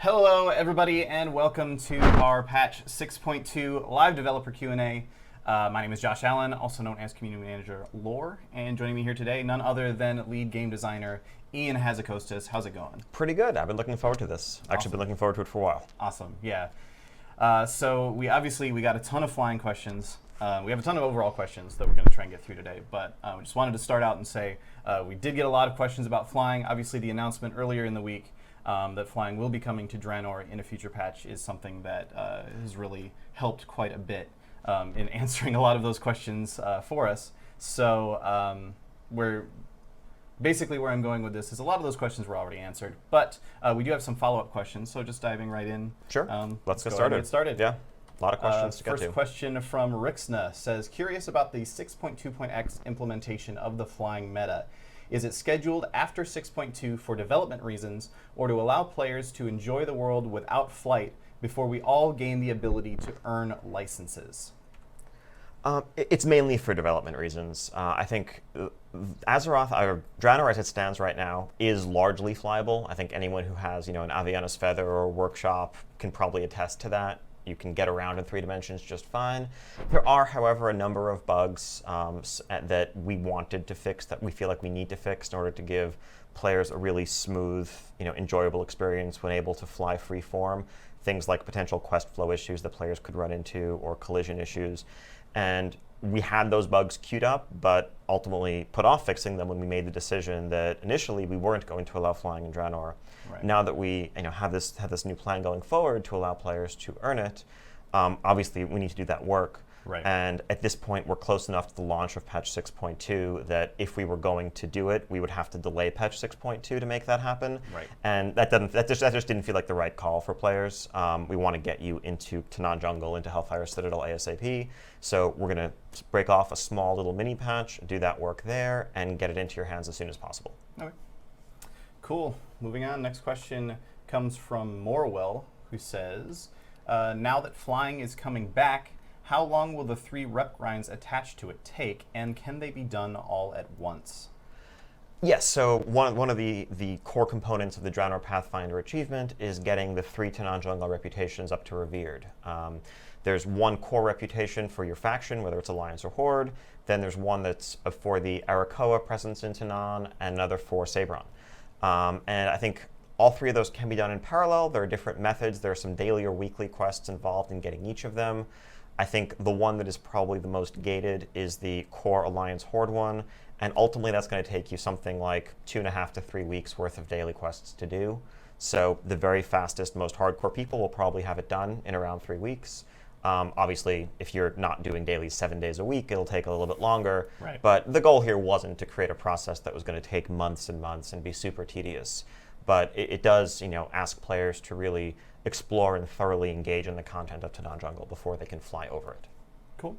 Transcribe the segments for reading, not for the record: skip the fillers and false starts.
Hello, everybody, and welcome to our patch 6.2 live developer Q&A. My name is Josh Allen, also known as Community Manager Lore, and joining me here today, none other than lead game designer Ian Hazzikostas. How's it going? Pretty good. I've been looking forward to this. Actually, been looking forward to it for a while. Awesome, yeah. So we got a ton of flying questions. We have a ton of overall questions that we're going to try and get through today, but we just wanted to start out and say we did get a lot of questions about flying. Obviously, the announcement earlier in the week that flying will be coming to Draenor in a future patch is something that has really helped quite a bit in answering a lot of those questions for us. So we're basically where I'm going with this is a lot of those questions were already answered, but we do have some follow-up questions. So just diving right in. Sure. Let's get started. Yeah. A lot of questions to get to. First question from Rixna says, curious about the 6.2.x implementation of the flying meta. Is it scheduled after 6.2 for development reasons, or to allow players to enjoy the world without flight before we all gain the ability to earn licenses? It's mainly for development reasons. I think Azeroth, or Draenor as it stands right now, is largely flyable. I think anyone who has, an Aviana's Feather or a workshop can probably attest to that. You can get around in 3 dimensions just fine. There are, however, a number of bugs that we wanted to fix, that we feel like we need to fix in order to give players a really smooth, enjoyable experience when able to fly free form. Things like potential quest flow issues that players could run into, or collision issues. And we had those bugs queued up, but ultimately put off fixing them when we made the decision that initially we weren't going to allow flying in Draenor. Right. Now that we have this new plan going forward to allow players to earn it, obviously we need to do that work. Right. And at this point, we're close enough to the launch of patch 6.2 that if we were going to do it, we would have to delay patch 6.2 to make that happen. Right. And that just didn't feel like the right call for players. We want to get you into Tanan Jungle, into Hellfire Citadel ASAP. So we're going to break off a small little mini patch, do that work there, and get it into your hands as soon as possible. Okay. Cool. Moving on. Next question comes from Morwell, who says, now that flying is coming back, how long will the 3 rep grinds attached to it take, and can they be done all at once? Yes, so one of the core components of the Draenor Pathfinder achievement is getting the 3 Tanan Jungle reputations up to Revered. There's one core reputation for your faction, whether it's Alliance or Horde. Then there's one that's for the Arakoa presence in Tanan, and another for Sabron. And I think all 3 of those can be done in parallel. There are different methods. There are some daily or weekly quests involved in getting each of them. I think the one that is probably the most gated is the core Alliance Horde one, and ultimately that's going to take you something like 2.5 to 3 weeks worth of daily quests to do. So the very fastest, most hardcore people will probably have it done in around 3 weeks. Obviously, if you're not doing dailies 7 days a week, it'll take a little bit longer. Right. But the goal here wasn't to create a process that was going to take months and months and be super tedious. But it does, ask players to really explore and thoroughly engage in the content of Tanan Jungle before they can fly over it. Cool.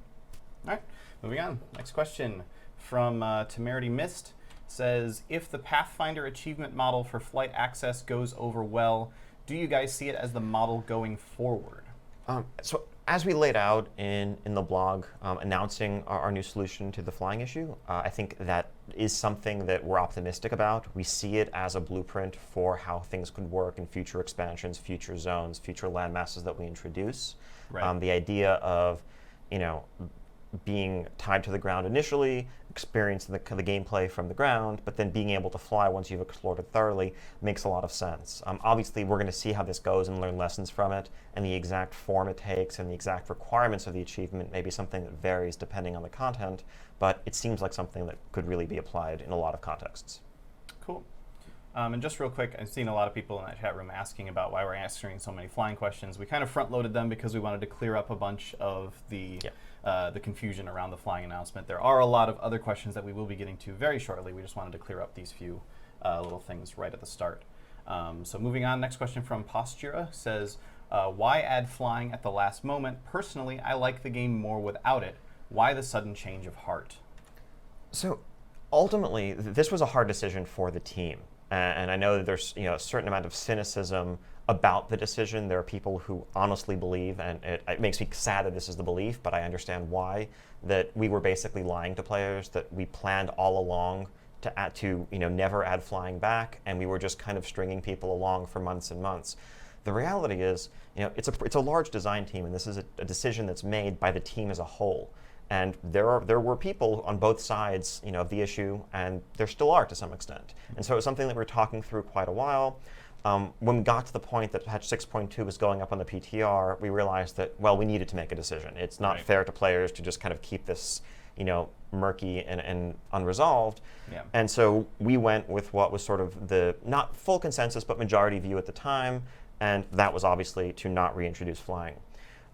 All right, moving on. Next question from Temerity Mist says, if the Pathfinder achievement model for flight access goes over well, do you guys see it as the model going forward? So as we laid out in the blog announcing our new solution to the flying issue, I think that is something that we're optimistic about. We see it as a blueprint for how things could work in future expansions, future zones, future land masses that we introduce. Right. The idea of, being tied to the ground initially, experiencing the gameplay from the ground, but then being able to fly once you've explored it thoroughly makes a lot of sense. Obviously, we're going to see how this goes and learn lessons from it, and the exact form it takes and the exact requirements of the achievement may be something that varies depending on the content, but it seems like something that could really be applied in a lot of contexts. Cool. And just real quick, I've seen a lot of people in that chat room asking about why we're answering so many flying questions. We kind of front-loaded them because we wanted to clear up a bunch of the confusion around the flying announcement. There are a lot of other questions that we will be getting to very shortly. We just wanted to clear up these few little things right at the start. So moving on, next question from Postura says, why add flying at the last moment? Personally, I like the game more without it. Why the sudden change of heart? So ultimately, this was a hard decision for the team. And I know that there's a certain amount of cynicism about the decision. There are people who honestly believe, and it makes me sad that this is the belief, but I understand why, that we were basically lying to players, that we planned all along to never add flying back, and we were just kind of stringing people along for months and months. The reality is, it's a large design team, and this is a decision that's made by the team as a whole. And there were people on both sides, of the issue, and there still are to some extent. And so it was something that we were talking through quite a while. When we got to the point that patch 6.2 was going up on the PTR, we realized that, well, we needed to make a decision. It's not fair to players to just kind of keep this, murky and unresolved. Yeah. And so we went with what was sort of the, not full consensus, but majority view at the time, and that was obviously to not reintroduce flying.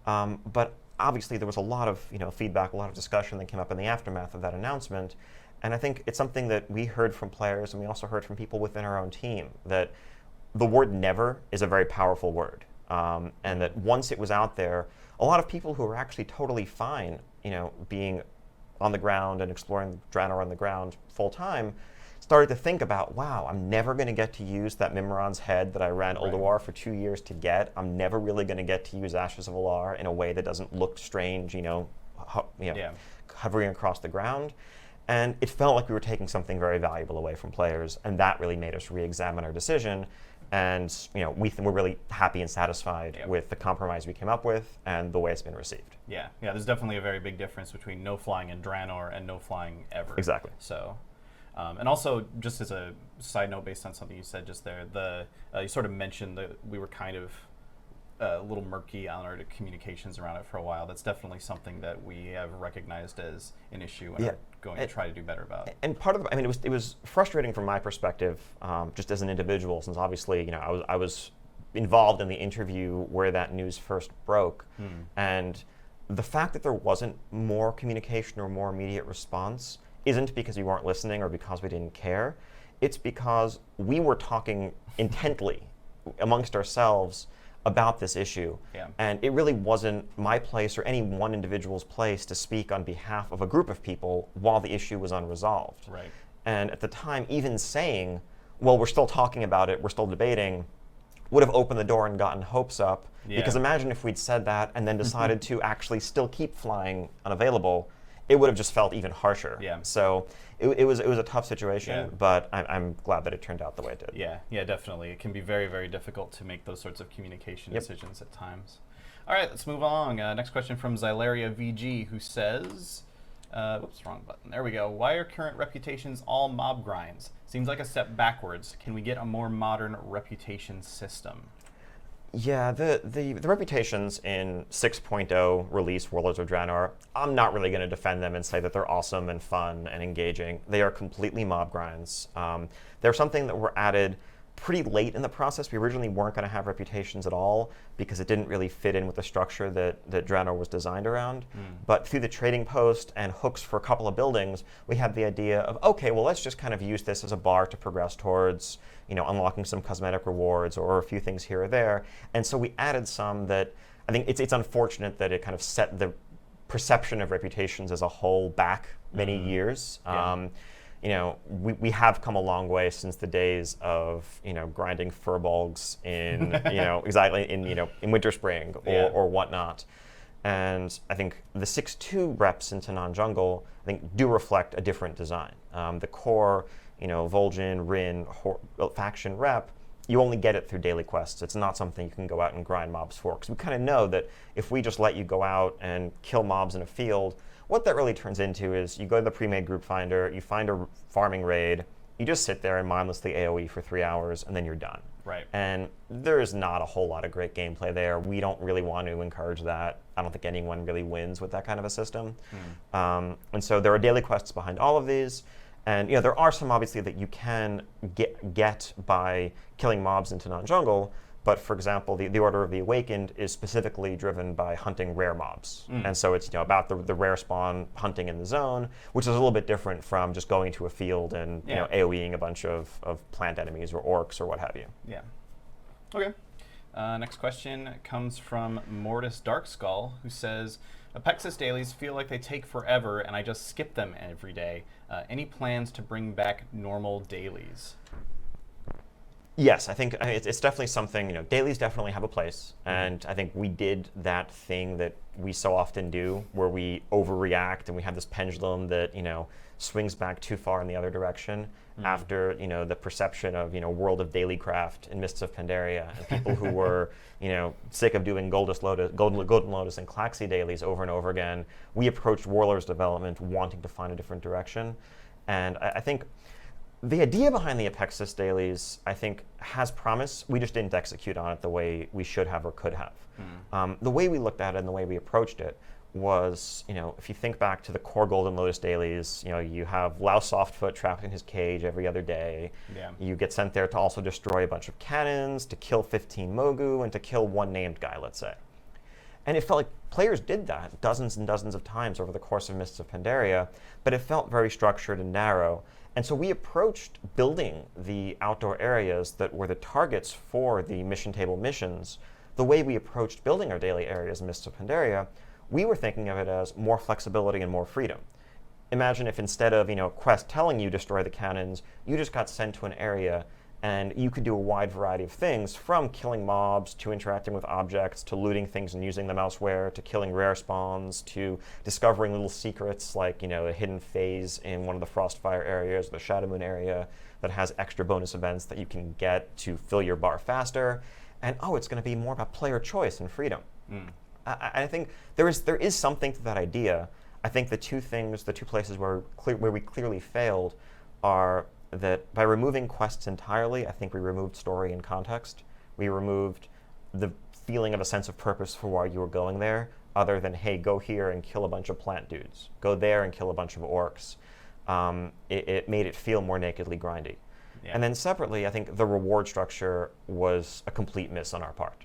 But obviously there was a lot of feedback, a lot of discussion that came up in the aftermath of that announcement. And I think it's something that we heard from players, and we also heard from people within our own team, that the word never is a very powerful word. And that once it was out there, a lot of people who were actually totally fine, being on the ground and exploring Draenor on the ground full time, started to think about, wow, I'm never going to get to use that Mimiron's head that I ran Ulduar for 2 years to get. I'm never really going to get to use Ashes of Alar in a way that doesn't look strange, hovering across the ground. And it felt like we were taking something very valuable away from players, and that really made us re-examine our decision. And we're really happy and satisfied with the compromise we came up with and the way it's been received. Yeah, there's definitely a very big difference between no flying in Draenor and no flying ever. Exactly. So, and also, just as a side note based on something you said just there, you sort of mentioned that we were kind of a little murky on our communications around it for a while. That's definitely something that we have recognized as an issue and are going to try to do better about. And part of it was frustrating from my perspective, just as an individual, since obviously I was involved in the interview where that news first broke, and the fact that there wasn't more communication or more immediate response isn't because we weren't listening or because we didn't care. It's because we were talking intently amongst ourselves about this issue. Yeah. And it really wasn't my place or any one individual's place to speak on behalf of a group of people while the issue was unresolved. Right. And at the time, even saying, well, we're still talking about it, we're still debating, would have opened the door and gotten hopes up. Yeah. Because imagine if we'd said that and then decided to actually still keep flying unavailable, it would have just felt even harsher. Yeah. So it was a tough situation, Yeah. but I'm glad that it turned out the way it did. Yeah, definitely. It can be very, very difficult to make those sorts of communication decisions at times. All right, let's move along. Next question from Xylaria VG, who says, whoops, wrong button. There we go. Why are current reputations all mob grinds? Seems like a step backwards. Can we get a more modern reputation system? Yeah, the reputations in 6.0 release Warlords of Draenor, I'm not really going to defend them and say that they're awesome and fun and engaging. They are completely mob grinds. They're something that were added pretty late in the process. We originally weren't going to have reputations at all because it didn't really fit in with the structure that Draenor was designed around. But through the trading post and hooks for a couple of buildings, we had the idea of, okay, well, let's just kind of use this as a bar to progress towards unlocking some cosmetic rewards or a few things here or there. And so we added some that I think it's unfortunate that it kind of set the perception of reputations as a whole back many years. We have come a long way since the days of grinding furbolgs in in winter spring or whatnot, and I think the 6.2 reps into non-jungle do reflect a different design. The core Vol'jin, Rin faction rep, you only get it through daily quests. It's not something you can go out and grind mobs for, because we kind of know that if we just let you go out and kill mobs in a field, what that really turns into is you go to the pre-made group finder, you find a farming raid, you just sit there and mindlessly AoE for 3 hours, and then you're done. Right. And there's not a whole lot of great gameplay there. We don't really want to encourage that. I don't think anyone really wins with that kind of a system. And so there are daily quests behind all of these. And there are some obviously that you can get by killing mobs into non-jungle. But for example, the Order of the Awakened is specifically driven by hunting rare mobs. And so it's about the rare spawn hunting in the zone, which is a little bit different from just going to a field and AoEing a bunch of plant enemies or orcs or what have you. Yeah. Okay. Next question comes from Mortis Darkskull, who says, Apexis dailies feel like they take forever and I just skip them every day. Any plans to bring back normal dailies? Yes, I think it's definitely something, dailies definitely have a place. And I think we did that thing that we so often do where we overreact and we have this pendulum that, swings back too far in the other direction after, the perception of, World of Daily Craft and Mists of Pandaria and people who were, sick of doing Golden Lotus and Claxi dailies over and over again. We approached Warlords development wanting to find a different direction. And I think the idea behind the Apexis dailies, I think, has promise. We just didn't execute on it the way we should have or could have. The way we looked at it and the way we approached it was, if you think back to the core Golden Lotus dailies, you have Lao Softfoot trapped in his cage every other day. Yeah. You get sent there to also destroy a bunch of cannons, to kill 15 Mogu, and to kill one named guy, let's say. And it felt like players did that dozens and dozens of times over the course of Mists of Pandaria, but it felt very structured and narrow. And so we approached building the outdoor areas that were the targets for the mission table missions the way we approached building our daily areas in Mists of Pandaria. We were thinking of it as more flexibility and more freedom. Imagine if instead of quest telling you destroy the cannons, you just got sent to an area and you could do a wide variety of things, from killing mobs to interacting with objects to looting things and using them elsewhere to killing rare spawns to discovering little secrets like a hidden phase in one of the Frostfire areas, the Shadow Moon area that has extra bonus events that you can get to fill your bar faster. And it's going to be more about player choice and freedom. I think there is something to that idea. I think the two places where we clearly failed are that by removing quests entirely, I think we removed story and context. We removed the feeling of a sense of purpose for why you were going there, other than, hey, go here and kill a bunch of plant dudes. Go there and kill a bunch of orcs. It made it feel more nakedly grindy. Yeah. And then separately, I think the reward structure was a complete miss on our part.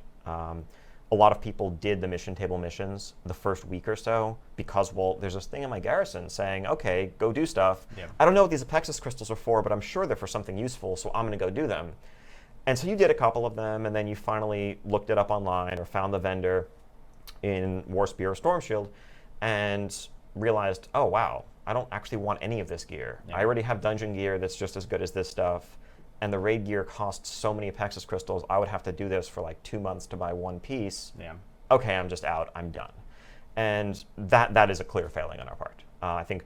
A lot of people did the mission table missions the first week or so because, there's this thing in my garrison saying, okay, go do stuff. Yeah. I don't know what these Apexis crystals are for, but I'm sure they're for something useful, so I'm going to go do them. And so you did a couple of them, and then you finally looked it up online or found the vendor in Warspear or Stormshield and realized, oh, wow, I don't actually want any of this gear. Yeah. I already have dungeon gear that's just as good as this stuff. And the raid gear costs so many Apexis crystals, I would have to do this for like 2 months to buy one piece. Yeah. Okay, I'm just out, I'm done. And that is a clear failing on our part. I think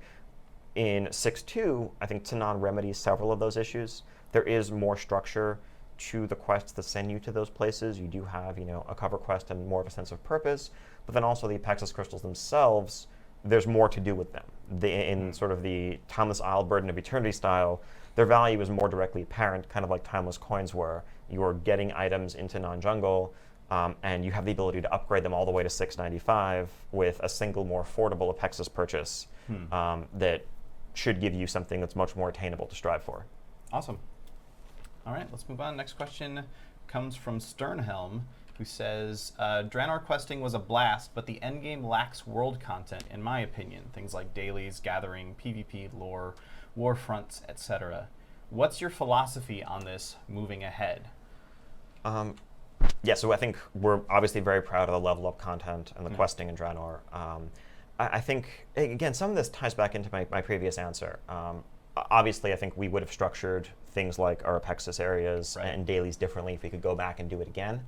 in 6.2, I think Tanan remedies several of those issues. There is more structure to the quests that send you to those places. You do have, a cover quest and more of a sense of purpose, but then also the Apexis crystals themselves, there's more to do with them. In sort of the Timeless Isle Burden of Eternity style, their value is more directly apparent, kind of like Timeless Coins were. You're getting items into non-jungle, and you have the ability to upgrade them all the way to 695 with a single, more affordable Apexis purchase that should give you something that's much more attainable to strive for. Awesome. All right, let's move on. Next question comes from Sternhelm, who says, Draenor questing was a blast, but the endgame lacks world content, in my opinion. Things like dailies, gathering, PvP, lore, war fronts, etc. What's your philosophy on this moving ahead? So I think we're obviously very proud of the level up content and the questing in Draenor. I think, again, some of this ties back into my previous answer. Obviously, I think we would have structured things like our Apexis areas and dailies differently if we could go back and do it again.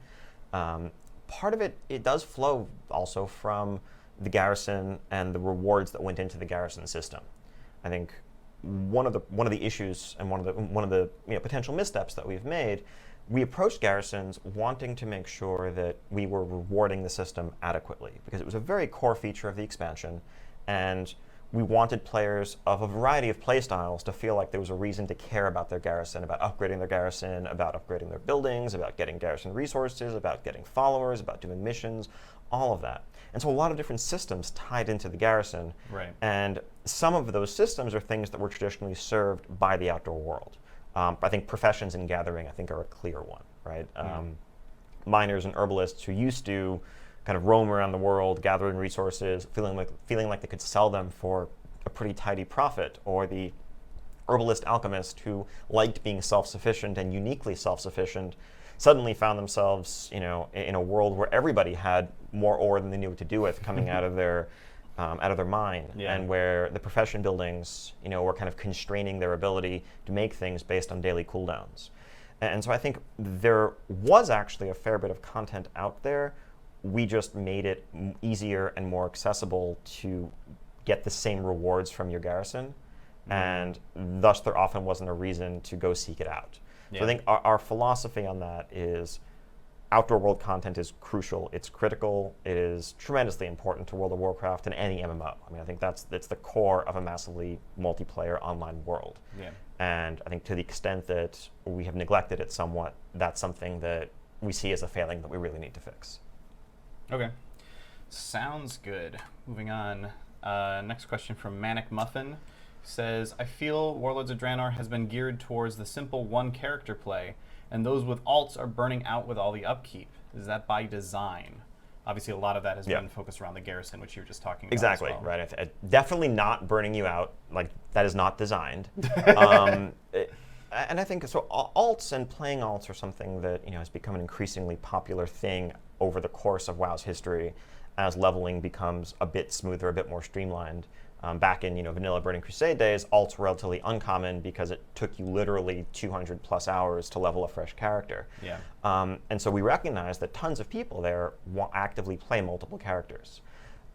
Part of it does flow also from the garrison and the rewards that went into the garrison system. I think one of the issues and one of the potential missteps that we've made, we approached garrisons wanting to make sure that we were rewarding the system adequately, because it was a very core feature of the expansion, and we wanted players of a variety of playstyles to feel like there was a reason to care about their garrison, about upgrading their garrison, about upgrading their buildings, about getting garrison resources, about getting followers, about doing missions, all of that. And so a lot of different systems tied into the garrison. Right. And some of those systems are things that were traditionally served by the outdoor world. I think professions and gathering, I think, are a clear one, right? Miners and herbalists who used to kind of roam around the world, gathering resources, feeling like they could sell them for a pretty tidy profit, or the herbalist alchemist who liked being self-sufficient and uniquely self-sufficient, suddenly found themselves, in a world where everybody had more ore than they knew what to do with coming out of their mine, and where the profession buildings, were kind of constraining their ability to make things based on daily cooldowns. And so I think there was actually a fair bit of content out there. We just made it easier and more accessible to get the same rewards from your garrison, and thus there often wasn't a reason to go seek it out. Yeah. So I think our philosophy on that is outdoor world content is crucial. It's critical. It is tremendously important to World of Warcraft and any MMO. I mean, I think that's the core of a massively multiplayer online world. Yeah. And I think to the extent that we have neglected it somewhat, that's something that we see as a failing that we really need to fix. Okay. Sounds good. Moving on. Next question from Manic Muffin says, I feel Warlords of Draenor has been geared towards the simple one character play, and those with alts are burning out with all the upkeep. Is that by design? Obviously, a lot of that has been focused around the garrison, which you were just talking about. Exactly, as well. right. Definitely not burning you out. Like, that is not designed. And I think so. Alts and playing alts are something that has become an increasingly popular thing over the course of WoW's history, as leveling becomes a bit smoother, a bit more streamlined. Back in vanilla Burning Crusade days, alts were relatively uncommon because it took you literally 200 plus hours to level a fresh character. Yeah. And so we recognize that tons of people there actively play multiple characters.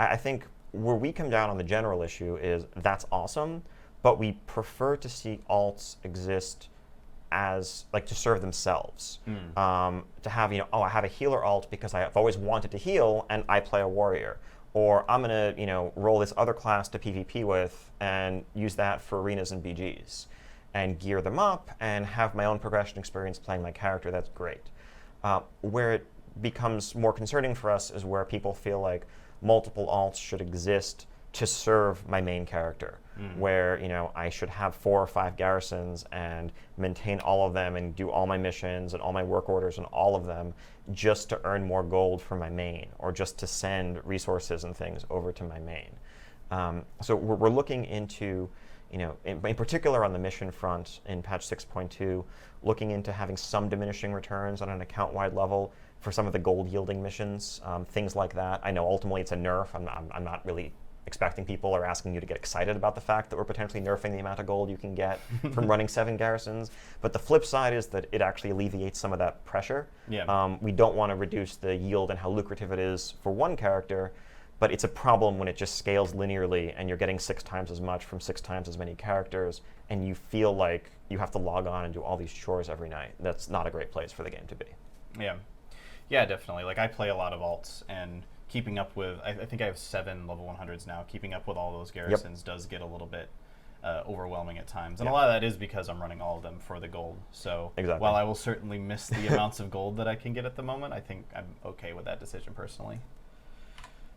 I think where we come down on the general issue is that's awesome, but we prefer to see alts exist as to serve themselves. To have I have a healer alt because I've always wanted to heal and I play a warrior. Or I'm going to, roll this other class to PvP with and use that for arenas and BGs and gear them up and have my own progression experience playing my character. That's great. Where it becomes more concerning for us is where people feel like multiple alts should exist to serve my main character. Where, I should have 4 or 5 garrisons and maintain all of them and do all my missions and all my work orders and all of them just to earn more gold for my main or just to send resources and things over to my main. So we're looking into, in particular on the mission front in patch 6.2, looking into having some diminishing returns on an account-wide level for some of the gold-yielding missions, things like that. I know ultimately it's a nerf. I'm not really expecting people or asking you to get excited about the fact that we're potentially nerfing the amount of gold you can get from running 7 garrisons. But the flip side is that it actually alleviates some of that pressure. Yeah. We don't want to reduce the yield and how lucrative it is for one character, but it's a problem when it just scales linearly and you're getting 6 times as much from 6 times as many characters and you feel like you have to log on and do all these chores every night. That's not a great place for the game to be. Yeah. Yeah, definitely. I play a lot of alts, and keeping up with, I think I have 7 level 100s now. Keeping up with all those garrisons does get a little bit overwhelming at times. And a lot of that is because I'm running all of them for the gold. So while I will certainly miss the amounts of gold that I can get at the moment, I think I'm okay with that decision personally.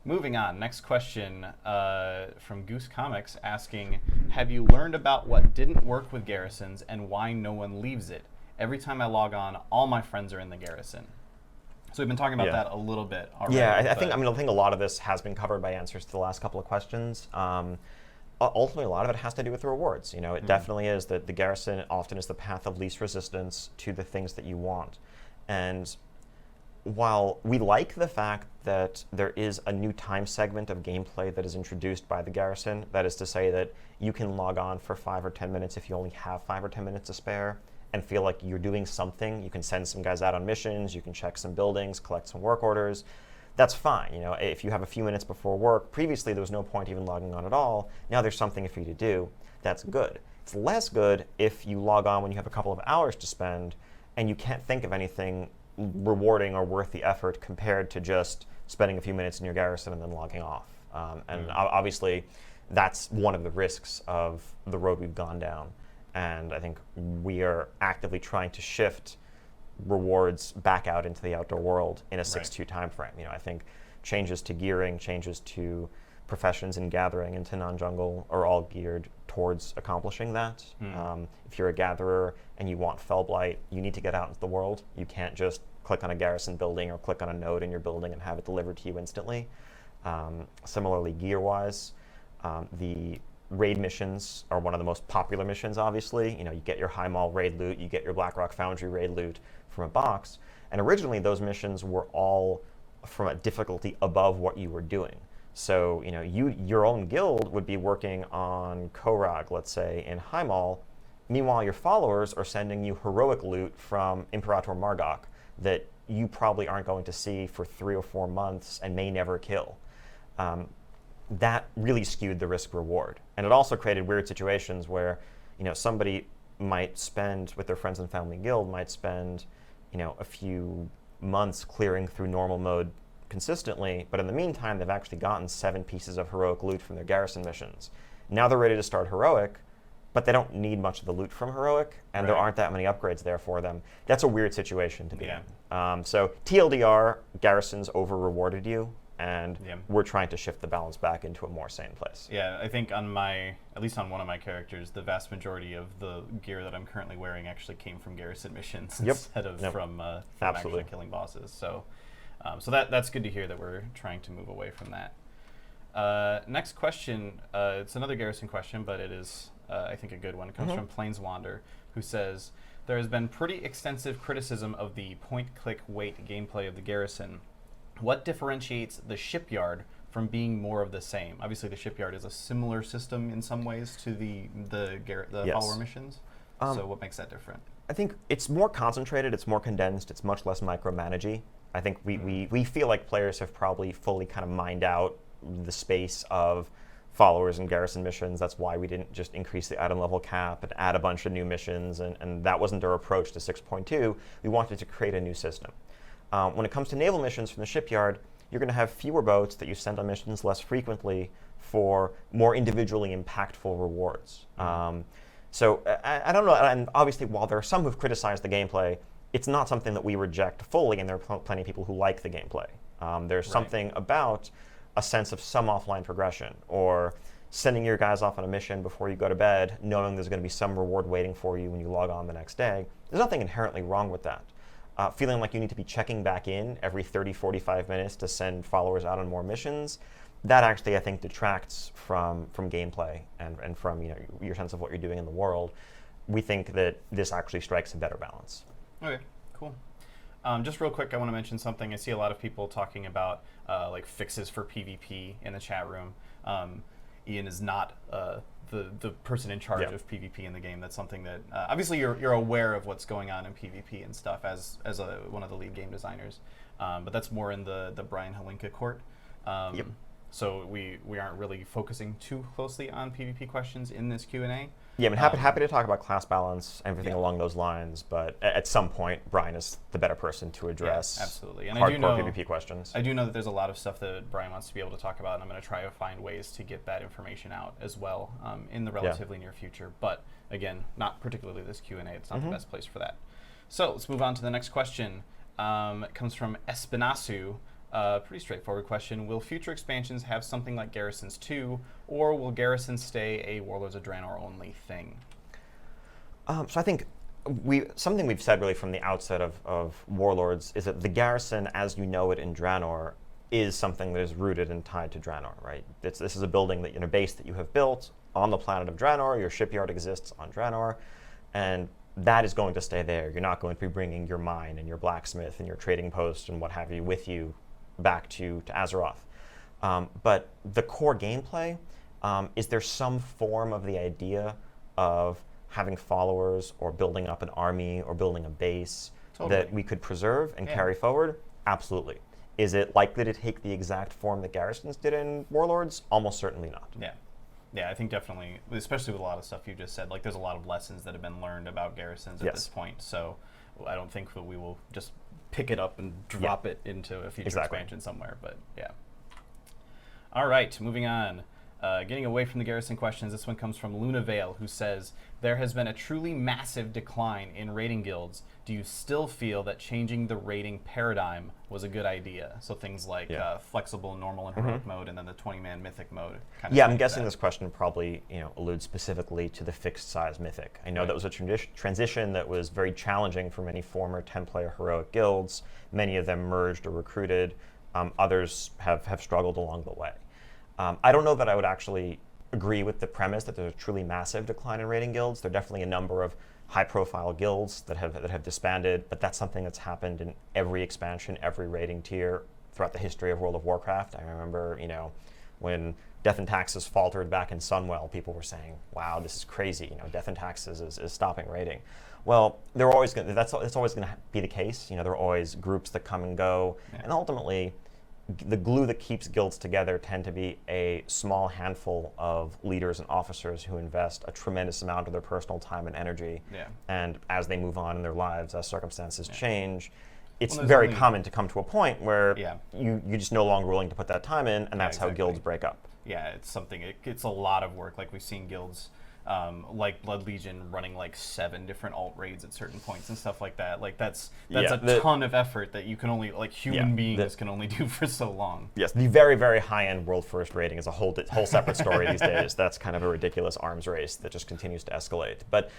Moving on, next question from Goose Comics asking, have you learned about what didn't work with garrisons and why no one leaves it? Every time I log on, all my friends are in the garrison. So we've been talking about that a little bit already. Yeah, I think a lot of this has been covered by answers to the last couple of questions. Ultimately, a lot of it has to do with the rewards. It definitely is that the garrison often is the path of least resistance to the things that you want. And while we like the fact that there is a new time segment of gameplay that is introduced by the garrison, that is to say that you can log on for 5 or 10 minutes if you only have 5 or 10 minutes to spare, and feel like you're doing something. You can send some guys out on missions, you can check some buildings, collect some work orders. That's fine. If you have a few minutes before work, previously there was no point even logging on at all. Now there's something for you to do. That's good. It's less good if you log on when you have a couple of hours to spend and you can't think of anything rewarding or worth the effort compared to just spending a few minutes in your garrison and then logging off. Obviously, that's one of the risks of the road we've gone down. And I think we are actively trying to shift rewards back out into the outdoor world in a 6.2 time frame. I think changes to gearing, changes to professions and gathering into non-jungle are all geared towards accomplishing that. If you're a gatherer and you want Fellblight, you need to get out into the world. You can't just click on a garrison building or click on a node in your building and have it delivered to you instantly. Similarly, gear-wise, the raid missions are one of the most popular missions, obviously. You get your High Mall raid loot, you get your Blackrock Foundry raid loot from a box. And originally, those missions were all from a difficulty above what you were doing. So, your own guild would be working on Korag, let's say, in High Mall, Meanwhile, your followers are sending you heroic loot from Imperator Marduk that you probably aren't going to see for 3 or 4 months and may never kill. That really skewed the risk reward. And it also created weird situations where, somebody might spend, with their friends and family guild, might spend, a few months clearing through normal mode consistently, but in the meantime, they've actually gotten 7 pieces of heroic loot from their garrison missions. Now they're ready to start heroic, but they don't need much of the loot from heroic, and there aren't that many upgrades there for them. That's a weird situation to be in. So TLDR, garrisons over-rewarded you, and we're trying to shift the balance back into a more sane place. Yeah, I think at least on one of my characters, the vast majority of the gear that I'm currently wearing actually came from garrison missions instead of from actually killing bosses. So that's good to hear that we're trying to move away from that. Next question, it's another garrison question, but it is, I think, a good one. It comes from Planeswander, who says, there has been pretty extensive criticism of the point-click-wait gameplay of the garrison. What differentiates the shipyard from being more of the same? Obviously, the shipyard is a similar system in some ways to the follower missions. So what makes that different? I think it's more concentrated, it's more condensed, it's much less micromanagey. I think we feel like players have probably fully kind of mined out the space of followers and garrison missions. That's why we didn't just increase the item level cap and add a bunch of new missions, and that wasn't our approach to 6.2. We wanted to create a new system. When it comes to naval missions from the shipyard, you're going to have fewer boats that you send on missions less frequently for more individually impactful rewards. So I don't know, and obviously while there are some who've criticized the gameplay, it's not something that we reject fully, and there are plenty of people who like the gameplay. There's something about a sense of some offline progression, or sending your guys off on a mission before you go to bed, knowing there's going to be some reward waiting for you when you log on the next day. There's nothing inherently wrong with that. Feeling like you need to be checking back in every 30, 45 minutes to send followers out on more missions, that actually, I think, detracts from gameplay and from your sense of what you're doing in the world. We think that this actually strikes a better balance. Okay, cool. Just real quick, I want to mention something. I see a lot of people talking about like fixes for PvP in the chat room. Ian is not the person in charge of PvP in the game. That's something that obviously you're aware of what's going on in PvP and stuff as one of the lead game designers, but that's more in the Brian Halinka court. So we aren't really focusing too closely on PvP questions in this Q&A. Yeah, I mean, happy to talk about class balance, everything along those lines, but at some point, Brian is the better person to address absolutely. And hardcore PvP questions. I do know that there's a lot of stuff that Brian wants to be able to talk about, and I'm going to try to find ways to get that information out as well in the relatively near future. But again, not particularly this Q&A. It's not the best place for that. So let's move on to the next question. It comes from Espinasu. Pretty straightforward question. Will future expansions have something like Garrisons 2, or will Garrisons stay a Warlords of Draenor only thing? So I think something we've said really from the outset of Warlords is that the Garrison, as you know it in Draenor, is something that is rooted and tied to Draenor, right? This is a building, that a base that you have built on the planet of Draenor. Your shipyard exists on Draenor, and that is going to stay there. You're not going to be bringing your mine and your blacksmith and your trading post and what have you with you back to Azeroth. But the core gameplay, is there some form of the idea of having followers or building up an army or building a base that we could preserve and carry forward? Absolutely. Is it likely to take the exact form that Garrisons did in Warlords? Almost certainly not. Yeah, I think definitely, especially with a lot of stuff you just said, like there's a lot of lessons that have been learned about Garrisons at this point. So I don't think that we will just pick it up and drop it into a future expansion somewhere, but yeah. All right, moving on. Getting away from the Garrison questions, this one comes from Luna Vale, who says, there has been a truly massive decline in raiding guilds. Do you still feel that changing the raiding paradigm was a good idea? So things like flexible, normal, and heroic mode, and then the 20-man mythic mode. I'm guessing this question probably alludes specifically to the fixed size mythic. I know that was a transition that was very challenging for many former 10-player heroic guilds. Many of them merged or recruited. Others have struggled along the way. I don't know that I would actually agree with the premise that there's a truly massive decline in raiding guilds. There are definitely a number of high-profile guilds that have disbanded, but that's something that's happened in every expansion, every raiding tier throughout the history of World of Warcraft. I remember, when Death and Taxes faltered back in Sunwell, people were saying, wow, this is crazy. Death and Taxes is stopping raiding. Well, that's always going to be the case. There are always groups that come and go. Yeah. And ultimately, the glue that keeps guilds together tend to be a small handful of leaders and officers who invest a tremendous amount of their personal time and energy. Yeah. And as they move on in their lives, as circumstances change, it's very common to come to a point where you're just no longer willing to put that time in, and that's how guilds break up. Yeah, it's a lot of work. Like we've seen guilds like Blood Legion running like 7 different alt raids at certain points and stuff like that. Like that's a ton of effort that you can only, like human beings can only do for so long. Yes, the very, very high-end world first raiding is a whole separate story these days. That's kind of a ridiculous arms race that just continues to escalate. But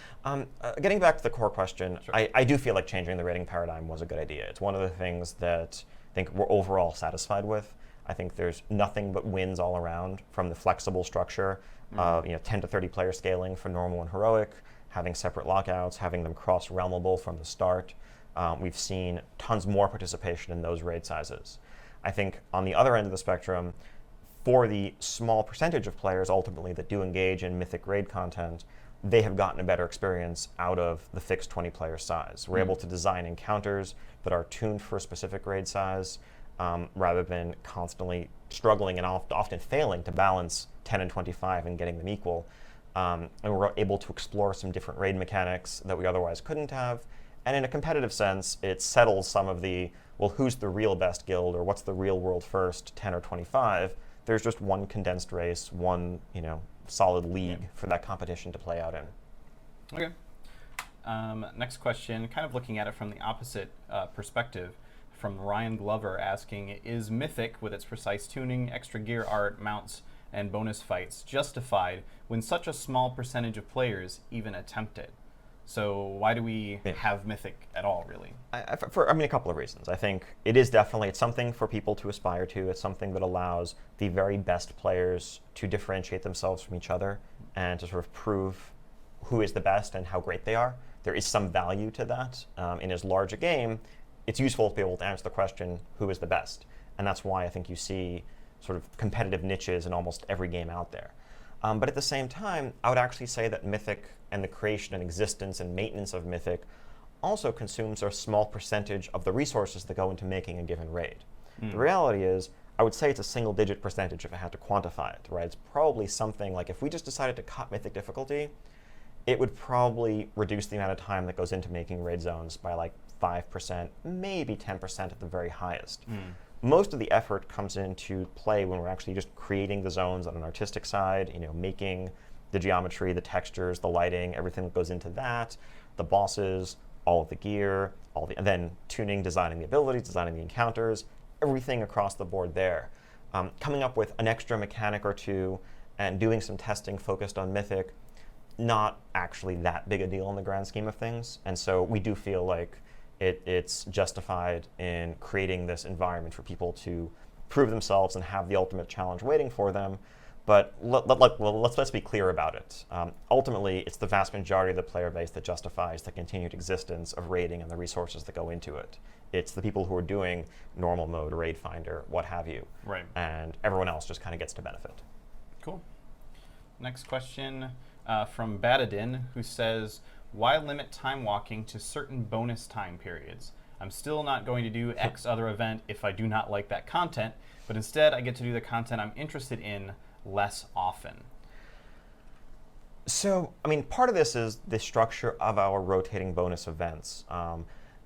getting back to the core question, sure. I do feel like changing the raiding paradigm was a good idea. It's one of the things that I think we're overall satisfied with. I think there's nothing but wins all around, from the flexible structure, 10 to 30 player scaling for normal and heroic, having separate lockouts, having them cross-realmable from the start. We've seen tons more participation in those raid sizes. I think on the other end of the spectrum, for the small percentage of players ultimately that do engage in mythic raid content, they have gotten a better experience out of the fixed 20 player size. We're able to design encounters that are tuned for a specific raid size, rather than constantly struggling and often failing to balance 10 and 25 and getting them equal. And we're able to explore some different raid mechanics that we otherwise couldn't have. And in a competitive sense, it settles some of the, well, who's the real best guild, or what's the real world first, 10 or 25? There's just one condensed race, one solid league for that competition to play out in. Okay. Next question, kind of looking at it from the opposite perspective, from Ryan Glover asking, is Mythic, with its precise tuning, extra gear art, mounts, and bonus fights, justified when such a small percentage of players even attempt it? So why do we have Mythic at all, really? A couple of reasons. I think it's something for people to aspire to. It's something that allows the very best players to differentiate themselves from each other and to sort of prove who is the best and how great they are. There is some value to that. In as large a game, it's useful to be able to answer the question, who is the best? And that's why I think you see sort of competitive niches in almost every game out there. But at the same time, I would actually say that Mythic and the creation and existence and maintenance of Mythic also consumes a small percentage of the resources that go into making a given raid. The reality is, I would say it's a single-digit percentage if I had to quantify it, right? It's probably something like, if we just decided to cut Mythic difficulty, it would probably reduce the amount of time that goes into making raid zones by like 5%, maybe 10% at the very highest. Most of the effort comes into play when we're actually just creating the zones on an artistic side, making the geometry, the textures, the lighting, everything that goes into that, the bosses, all of the gear, and then tuning, designing the abilities, designing the encounters, everything across the board there. Coming up with an extra mechanic or two and doing some testing focused on Mythic, not actually that big a deal in the grand scheme of things. And so we do feel like it's justified in creating this environment for people to prove themselves and have the ultimate challenge waiting for them. But let's be clear about it. Ultimately, it's the vast majority of the player base that justifies the continued existence of raiding and the resources that go into it. It's the people who are doing normal mode, raid finder, what have you. Right. And everyone else just kind of gets to benefit. Cool. Next question from Badadin, who says, why limit time walking to certain bonus time periods? I'm still not going to do X other event if I do not like that content, but instead I get to do the content I'm interested in less often. So, part of this is the structure of our rotating bonus events.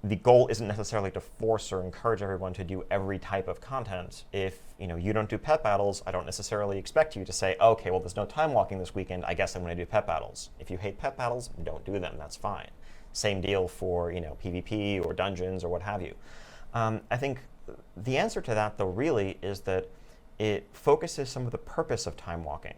The goal isn't necessarily to force or encourage everyone to do every type of content. If you don't do pet battles, I don't necessarily expect you to say, okay, well, there's no time walking this weekend, I guess I'm going to do pet battles. If you hate pet battles, don't do them, that's fine. Same deal for PvP or dungeons or what have you. I think the answer to that, though, really is that it focuses some of the purpose of time walking.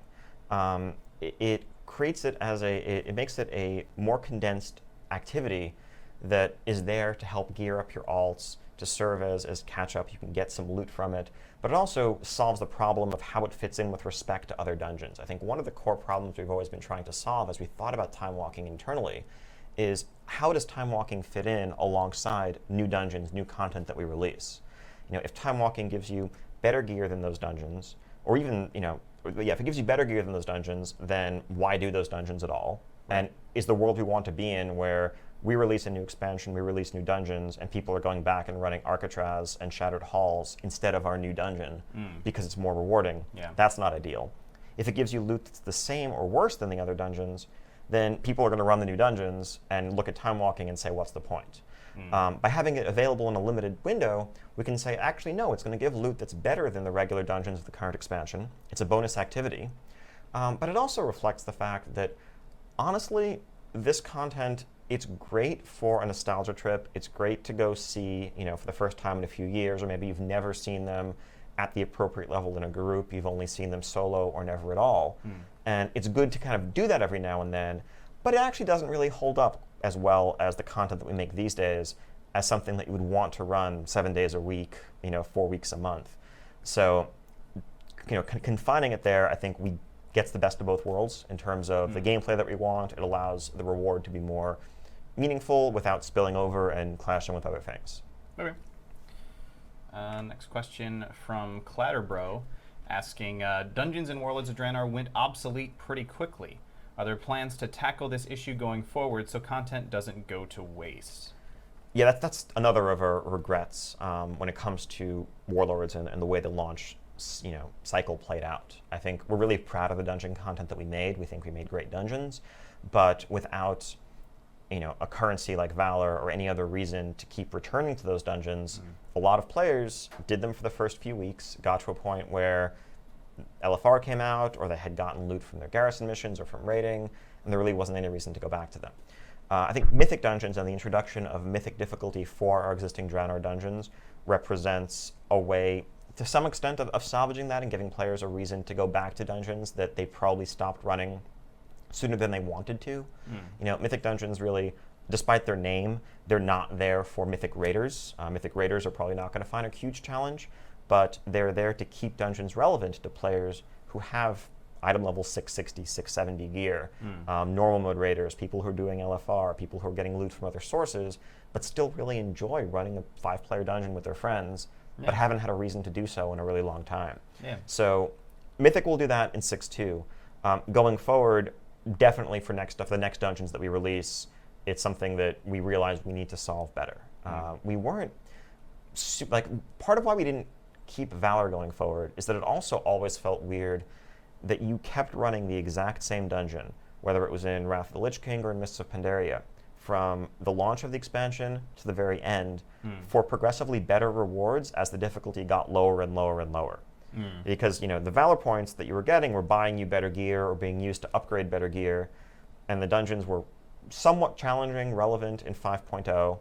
It creates it it makes it a more condensed activity that is there to help gear up your alts, to serve as catch-up. You can get some loot from it, but it also solves the problem of how it fits in with respect to other dungeons. I think one of the core problems we've always been trying to solve as we thought about time walking internally is, how does time walking fit in alongside new dungeons, new content that we release? If time walking gives you better gear than those dungeons, or even if it gives you better gear than those dungeons, then why do those dungeons at all? Right. And is the world we want to be in where we release a new expansion, we release new dungeons, and people are going back and running Arcatraz and Shattered Halls instead of our new dungeon because it's more rewarding? Yeah. That's not ideal. If it gives you loot that's the same or worse than the other dungeons, then people are going to run the new dungeons and look at time walking and say, what's the point? By having it available in a limited window, we can say, actually, no, it's going to give loot that's better than the regular dungeons of the current expansion. It's a bonus activity. But it also reflects the fact that, honestly, this content, it's great for a nostalgia trip. It's great to go see, for the first time in a few years, or maybe you've never seen them at the appropriate level in a group. You've only seen them solo or never at all. And it's good to kind of do that every now and then, but it actually doesn't really hold up as well as the content that we make these days as something that you would want to run 7 days a week, 4 weeks a month. So, confining it there, I think gets the best of both worlds in terms of the gameplay that we want. It allows the reward to be more meaningful without spilling over and clashing with other things. Okay. Next question from Clatterbro, asking, Dungeons and Warlords of Draenor went obsolete pretty quickly. Are there plans to tackle this issue going forward so content doesn't go to waste? Yeah, that's another of our regrets when it comes to Warlords and the way the launch cycle played out. I think we're really proud of the dungeon content that we made. We think we made great dungeons, but without a currency like Valor or any other reason to keep returning to those dungeons, a lot of players did them for the first few weeks, got to a point where LFR came out, or they had gotten loot from their garrison missions or from raiding, and there really wasn't any reason to go back to them. I think Mythic Dungeons and the introduction of Mythic difficulty for our existing Draenor dungeons represents a way, to some extent, of salvaging that and giving players a reason to go back to dungeons that they probably stopped running sooner than they wanted to. Mythic Dungeons really, despite their name, they're not there for Mythic Raiders. Mythic Raiders are probably not going to find a huge challenge, but they're there to keep dungeons relevant to players who have item level 660, 670 gear, normal mode raiders, people who are doing LFR, people who are getting loot from other sources, but still really enjoy running a 5-player dungeon with their friends, but haven't had a reason to do so in a really long time. So Mythic will do that in 6.2. Going forward, definitely for the next dungeons that we release, it's something that we realize we need to solve better. We weren't, part of why we didn't keep Valor going forward is that it also always felt weird that you kept running the exact same dungeon, whether it was in Wrath of the Lich King or in Mists of Pandaria, from the launch of the expansion to the very end, for progressively better rewards as the difficulty got lower and lower and lower. Because the Valor points that you were getting were buying you better gear or being used to upgrade better gear, and the dungeons were somewhat challenging, relevant in 5.0,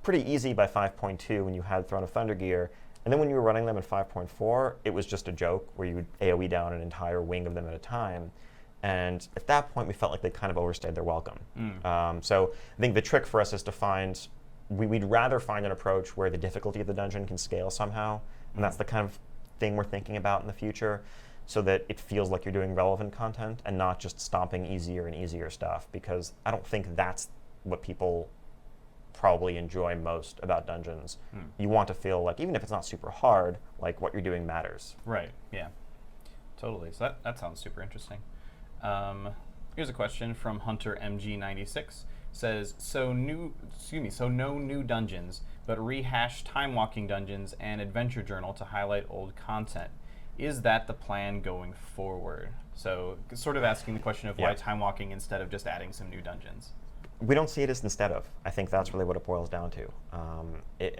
pretty easy by 5.2 when you had Throne of Thunder gear. And then when you were running them in 5.4, it was just a joke where you would AoE down an entire wing of them at a time. And at that point, we felt like they kind of overstayed their welcome. So I think the trick for us is to find, we'd rather find an approach where the difficulty of the dungeon can scale somehow. And that's the kind of thing we're thinking about in the future, so that it feels like you're doing relevant content and not just stomping easier and easier stuff. Because I don't think that's what people probably enjoy most about dungeons. You want to feel like, even if it's not super hard, like what you're doing matters. Right, yeah. Totally. So that sounds super interesting. Here's a question from Hunter MG96. Says, so no new dungeons, but rehash time walking dungeons and adventure journal to highlight old content. Is that the plan going forward? So sort of asking the question of why time walking instead of just adding some new dungeons. We don't see it as instead of. I think that's really what it boils down to.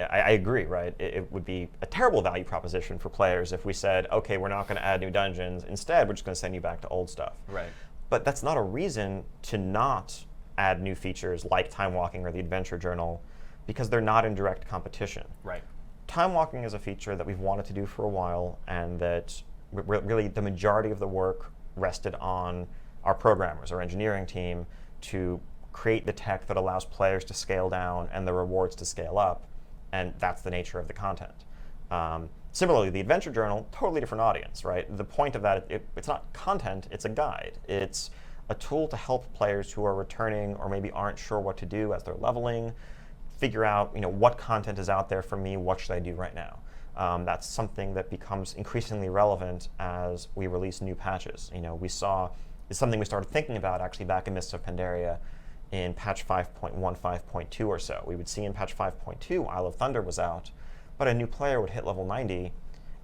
I agree, right? It would be a terrible value proposition for players if we said, okay, we're not going to add new dungeons. Instead, we're just going to send you back to old stuff. Right. But that's not a reason to not add new features like time walking or the adventure journal, because they're not in direct competition. Right. Time walking is a feature that we've wanted to do for a while, and that really the majority of the work rested on our programmers, our engineering team, to create the tech that allows players to scale down and the rewards to scale up, and that's the nature of the content. Similarly, the Adventure Journal, totally different audience, right? The point of that, it's not content, it's a guide. It's a tool to help players who are returning or maybe aren't sure what to do as they're leveling, figure out, what content is out there for me, what should I do right now? That's something that becomes increasingly relevant as we release new patches. It's something we started thinking about actually back in Mists of Pandaria in patch 5.1, 5.2 or so. We would see in patch 5.2, Isle of Thunder was out, but a new player would hit level 90,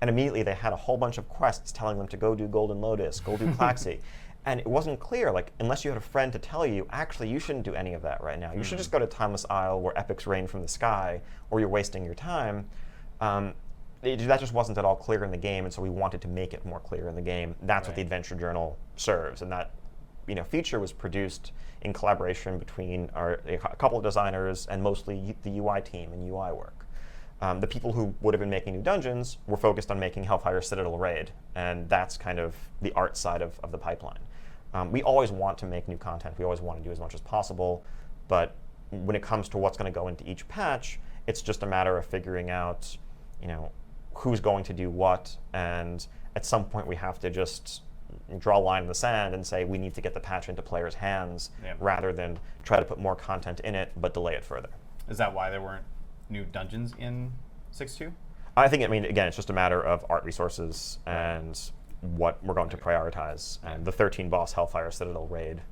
and immediately they had a whole bunch of quests telling them to go do Golden Lotus, go do Klaxi. And it wasn't clear, unless you had a friend to tell you, actually, you shouldn't do any of that right now. You should just go to Timeless Isle where epics rain from the sky, or you're wasting your time. That just wasn't at all clear in the game, and so we wanted to make it more clear in the game. That's what the Adventure Journal serves, and that feature was produced in collaboration between a couple of designers and mostly the UI team and UI work. The people who would have been making new dungeons were focused on making Hellfire Citadel Raid, and that's kind of the art side of the pipeline. We always want to make new content. We always want to do as much as possible, but when it comes to what's going to go into each patch, it's just a matter of figuring out, who's going to do what, and at some point we have to just draw a line in the sand and say we need to get the patch into players' hands rather than try to put more content in it but delay it further. Is that why there weren't new dungeons in 6.2? I think, again, it's just a matter of art resources and what we're going to prioritize. And the 13 boss Hellfire Citadel raid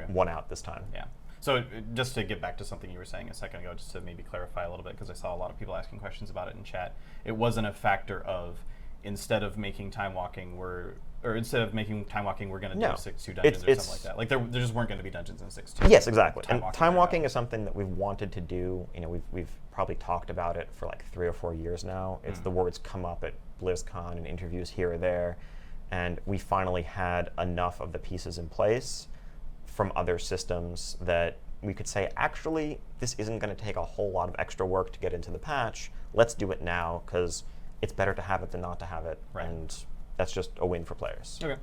won out this time. Yeah. So just to get back to something you were saying a second ago, just to maybe clarify a little bit, because I saw a lot of people asking questions about it in chat. It wasn't a factor of instead of making time walking, we're going to do 6.2 dungeons or something like that. There just weren't going to be dungeons in 6.2. Yes, exactly. And time walking is something that we've wanted to do. We've probably talked about it for 3 or 4 years now. It's the words come up at BlizzCon and interviews here or there, and we finally had enough of the pieces in place from other systems that we could say, actually, this isn't going to take a whole lot of extra work to get into the patch. Let's do it now, because it's better to have it than not to have it, and that's just a win for players. Okay.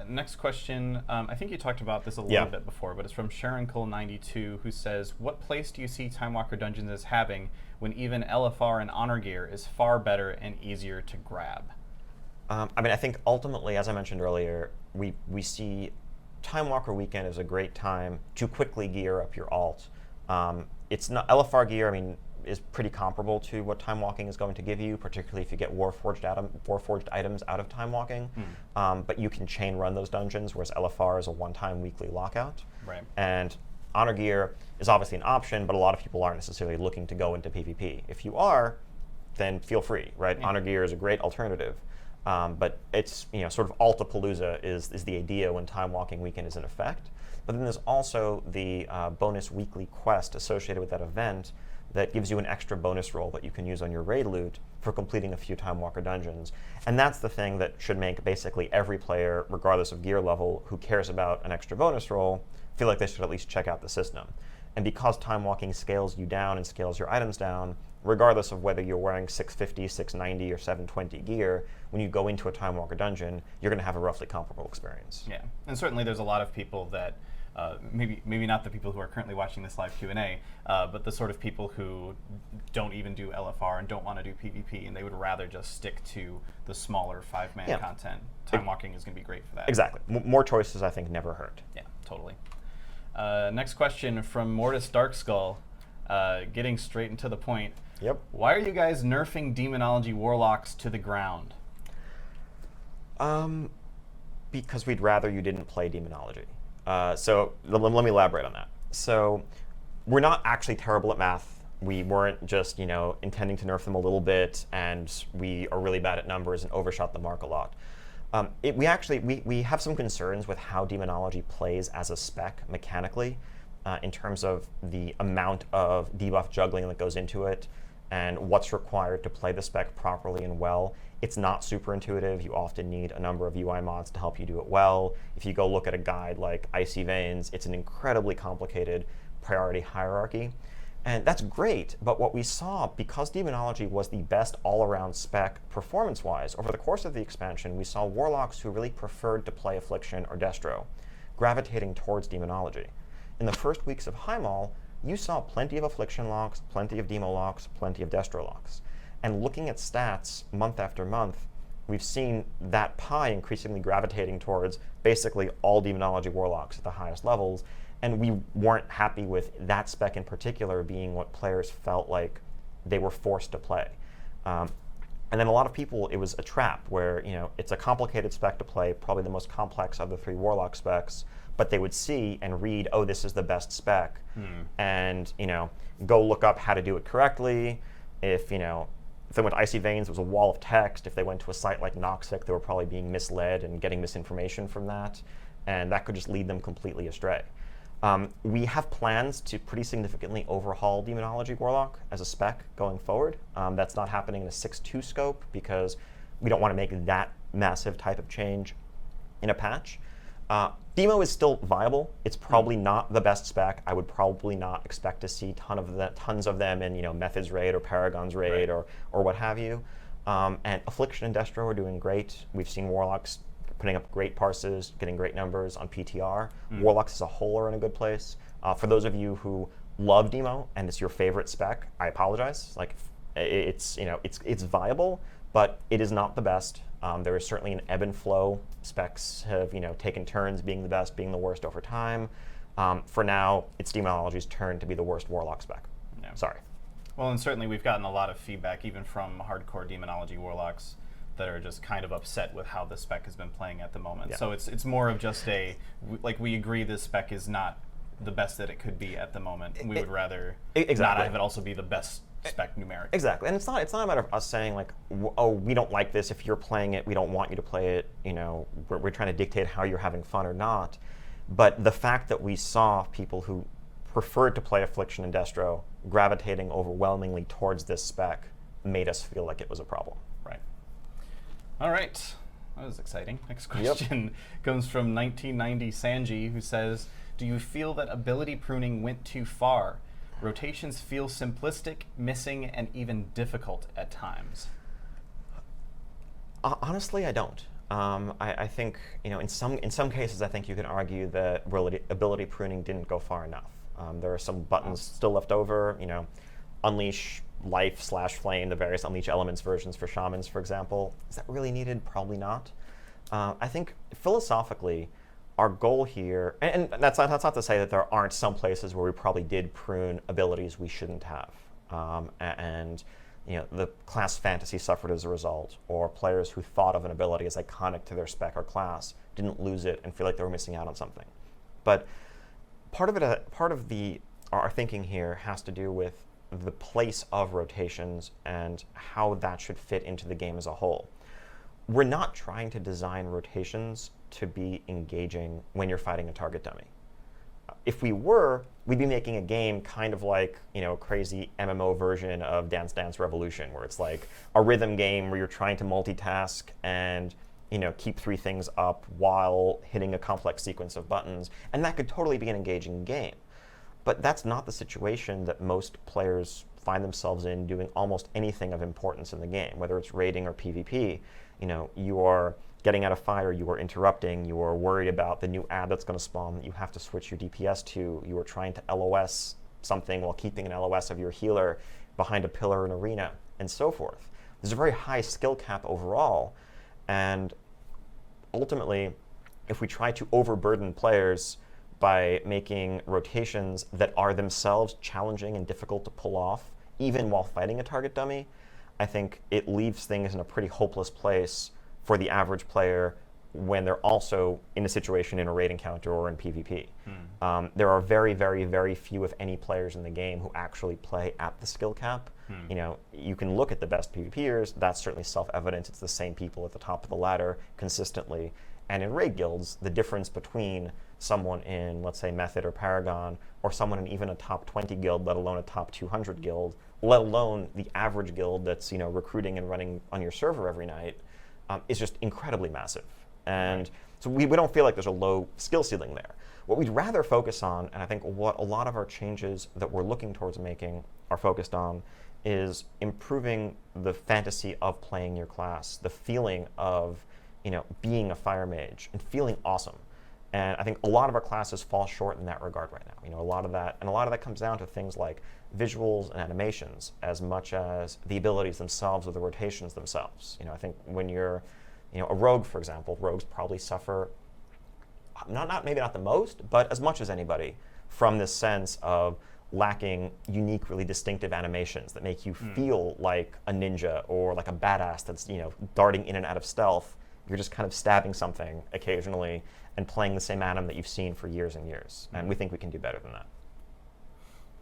Next question. I think you talked about this a little bit before, but it's from SharonCole92, who says, what place do you see Timewalker Dungeons as having when even LFR and Honor Gear is far better and easier to grab? I think ultimately, as I mentioned earlier, we see Timewalker Weekend is a great time to quickly gear up your alt. It's not LFR gear, is pretty comparable to what time walking is going to give you, particularly if you get Warforged items out of time walking. But you can chain run those dungeons, whereas LFR is a one-time weekly lockout. Right. And Honor Gear is obviously an option, but a lot of people aren't necessarily looking to go into PvP. If you are, then feel free, right? Honor Gear is a great alternative. But it's, sort of Altapalooza is the idea when Time Walking Weekend is in effect. But then there's also the bonus weekly quest associated with that event that gives you an extra bonus roll that you can use on your raid loot for completing a few Time Walker dungeons. And that's the thing that should make basically every player, regardless of gear level, who cares about an extra bonus roll, feel like they should at least check out the system. And because Time Walking scales you down and scales your items down, regardless of whether you're wearing 650, 690, or 720 gear, when you go into a Time Walker dungeon, you're going to have a roughly comparable experience. Yeah, and certainly there's a lot of people that, maybe not the people who are currently watching this live Q&A, but the sort of people who don't even do LFR and don't want to do PvP, and they would rather just stick to the smaller 5-man content. Time Walking is going to be great for that. Exactly. More choices, I think, never hurt. Yeah, totally. Next question from Mortis Darkskull, getting straight into the point. Yep. Why are you guys nerfing Demonology Warlocks to the ground? Because we'd rather you didn't play Demonology. So let me elaborate on that. So we're not actually terrible at math. We weren't just, intending to nerf them a little bit, and we are really bad at numbers and overshot the mark a lot. We have some concerns with how Demonology plays as a spec mechanically, in terms of the amount of debuff juggling that goes into it and what's required to play the spec properly and well. It's not super intuitive. You often need a number of UI mods to help you do it well. If you go look at a guide like Icy Veins, it's an incredibly complicated priority hierarchy. And that's great, but what we saw, because Demonology was the best all-around spec performance-wise, over the course of the expansion, we saw Warlocks who really preferred to play Affliction or Destro, gravitating towards Demonology. In the first weeks of Highmaul, you saw plenty of Affliction locks, plenty of Demo locks, plenty of Destro locks. And looking at stats month after month, we've seen that pie increasingly gravitating towards basically all Demonology Warlocks at the highest levels. And we weren't happy with that spec in particular being what players felt like they were forced to play. And then a lot of people, it was a trap where, it's a complicated spec to play, probably the most complex of the 3 Warlock specs, but they would see and read, oh, this is the best spec, and, go look up how to do it correctly. If they went to Icy Veins, it was a wall of text. If they went to a site like Noxic, they were probably being misled and getting misinformation from that, and that could just lead them completely astray. We have plans to pretty significantly overhaul Demonology Warlock as a spec going forward. That's not happening in a 6.2 scope because we don't want to make that massive type of change in a patch. Demo is still viable. It's probably not the best spec. I would probably not expect to see tons of them in Method's raid or Paragon's raid or what have you. And Affliction and Destro are doing great. We've seen Warlocks putting up great parses, getting great numbers on PTR. Warlocks as a whole are in a good place. For those of you who love Demo and it's your favorite spec, I apologize. Like, it's viable, but it is not the best. There is certainly an ebb and flow. Specs have taken turns being the best, being the worst over time. For now, it's Demonology's turn to be the worst Warlock spec. Yeah. Sorry. Well, and certainly we've gotten a lot of feedback, even from hardcore Demonology Warlocks, that are just kind of upset with how the spec has been playing at the moment. Yeah. So it's more of just we agree this spec is not the best that it could be at the moment. We would rather not have it also be the best spec numeric. Exactly, and it's not a matter of us saying like, oh, we don't like this. If you're playing it, we don't want you to play it. We're trying to dictate how you're having fun or not. But the fact that we saw people who preferred to play Affliction and Destro gravitating overwhelmingly towards this spec made us feel like it was a problem. Right. All right. That was exciting. Next question comes from 1990 Sanji, who says, do you feel that ability pruning went too far? Rotations feel simplistic, missing, and even difficult at times. Honestly, I don't. I think in some cases, I think you can argue that ability pruning didn't go far enough. There are some buttons still left over. Unleash, life / flame, the various unleash elements versions for shamans, for example. Is that really needed? Probably not. I think philosophically, our goal here, and that's not to say that there aren't some places where we probably did prune abilities we shouldn't have, and the class fantasy suffered as a result, or players who thought of an ability as iconic to their spec or class didn't lose it and feel like they were missing out on something. But part of our thinking here has to do with the place of rotations and how that should fit into the game as a whole. We're not trying to design rotations to be engaging when you're fighting a target dummy. If we were, we'd be making a game kind of like a crazy MMO version of Dance Dance Revolution, where it's like a rhythm game where you're trying to multitask and keep 3 things up while hitting a complex sequence of buttons, and that could totally be an engaging game. But that's not the situation that most players find themselves in doing almost anything of importance in the game, whether it's raiding or PvP. You are getting out of fire, you are interrupting, you are worried about the new ad that's going to spawn that you have to switch your DPS to, you are trying to LOS something while keeping an LOS of your healer behind a pillar in arena, and so forth. There's a very high skill cap overall, and ultimately, if we try to overburden players by making rotations that are themselves challenging and difficult to pull off, even while fighting a target dummy, I think it leaves things in a pretty hopeless place for the average player when they're also in a situation in a raid encounter or in PvP. There are very, very, very few, if any, players in the game who actually play at the skill cap. You can look at the best PvPers, that's certainly self-evident. It's the same people at the top of the ladder consistently. And in raid guilds, the difference between someone in, let's say, Method or Paragon, or someone in even a top 20 guild, let alone a top 200 guild, let alone the average guild that's recruiting and running on your server every night, is just incredibly massive. And so we don't feel like there's a low skill ceiling there. What we'd rather focus on, and I think what a lot of our changes that we're looking towards making are focused on, is improving the fantasy of playing your class, the feeling of being a fire mage and feeling awesome. And I think a lot of our classes fall short in that regard right now. A lot of that comes down to things like visuals and animations as much as the abilities themselves or the rotations themselves. I think when you're a rogue, for example, rogues probably suffer maybe not the most, but as much as anybody from this sense of lacking unique, really distinctive animations that make you feel like a ninja or like a badass that's, darting in and out of stealth. You're just kind of stabbing something occasionally and playing the same anim that you've seen for years and years. And we think we can do better than that.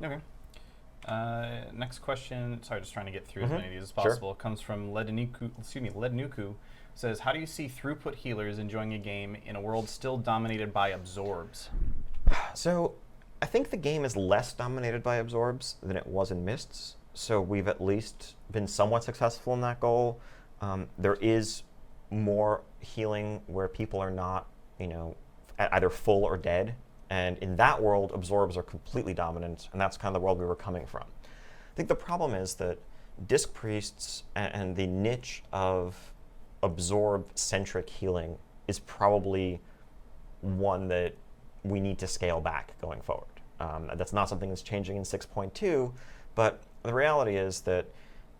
Okay. Next question, sorry, just trying to get through as many of these as possible, Sure. comes from Lednuku, says, how do you see throughput healers enjoying a game in a world still dominated by absorbs? So I think the game is less dominated by absorbs than it was in Mists. So we've at least been somewhat successful in that goal. There is more healing where people are not, either full or dead. And in that world, absorbs are completely dominant, and that's kind of the world we were coming from. I think the problem is that Disc Priests and the niche of absorb-centric healing is probably one that we need to scale back going forward. That's not something that's changing in 6.2, but the reality is that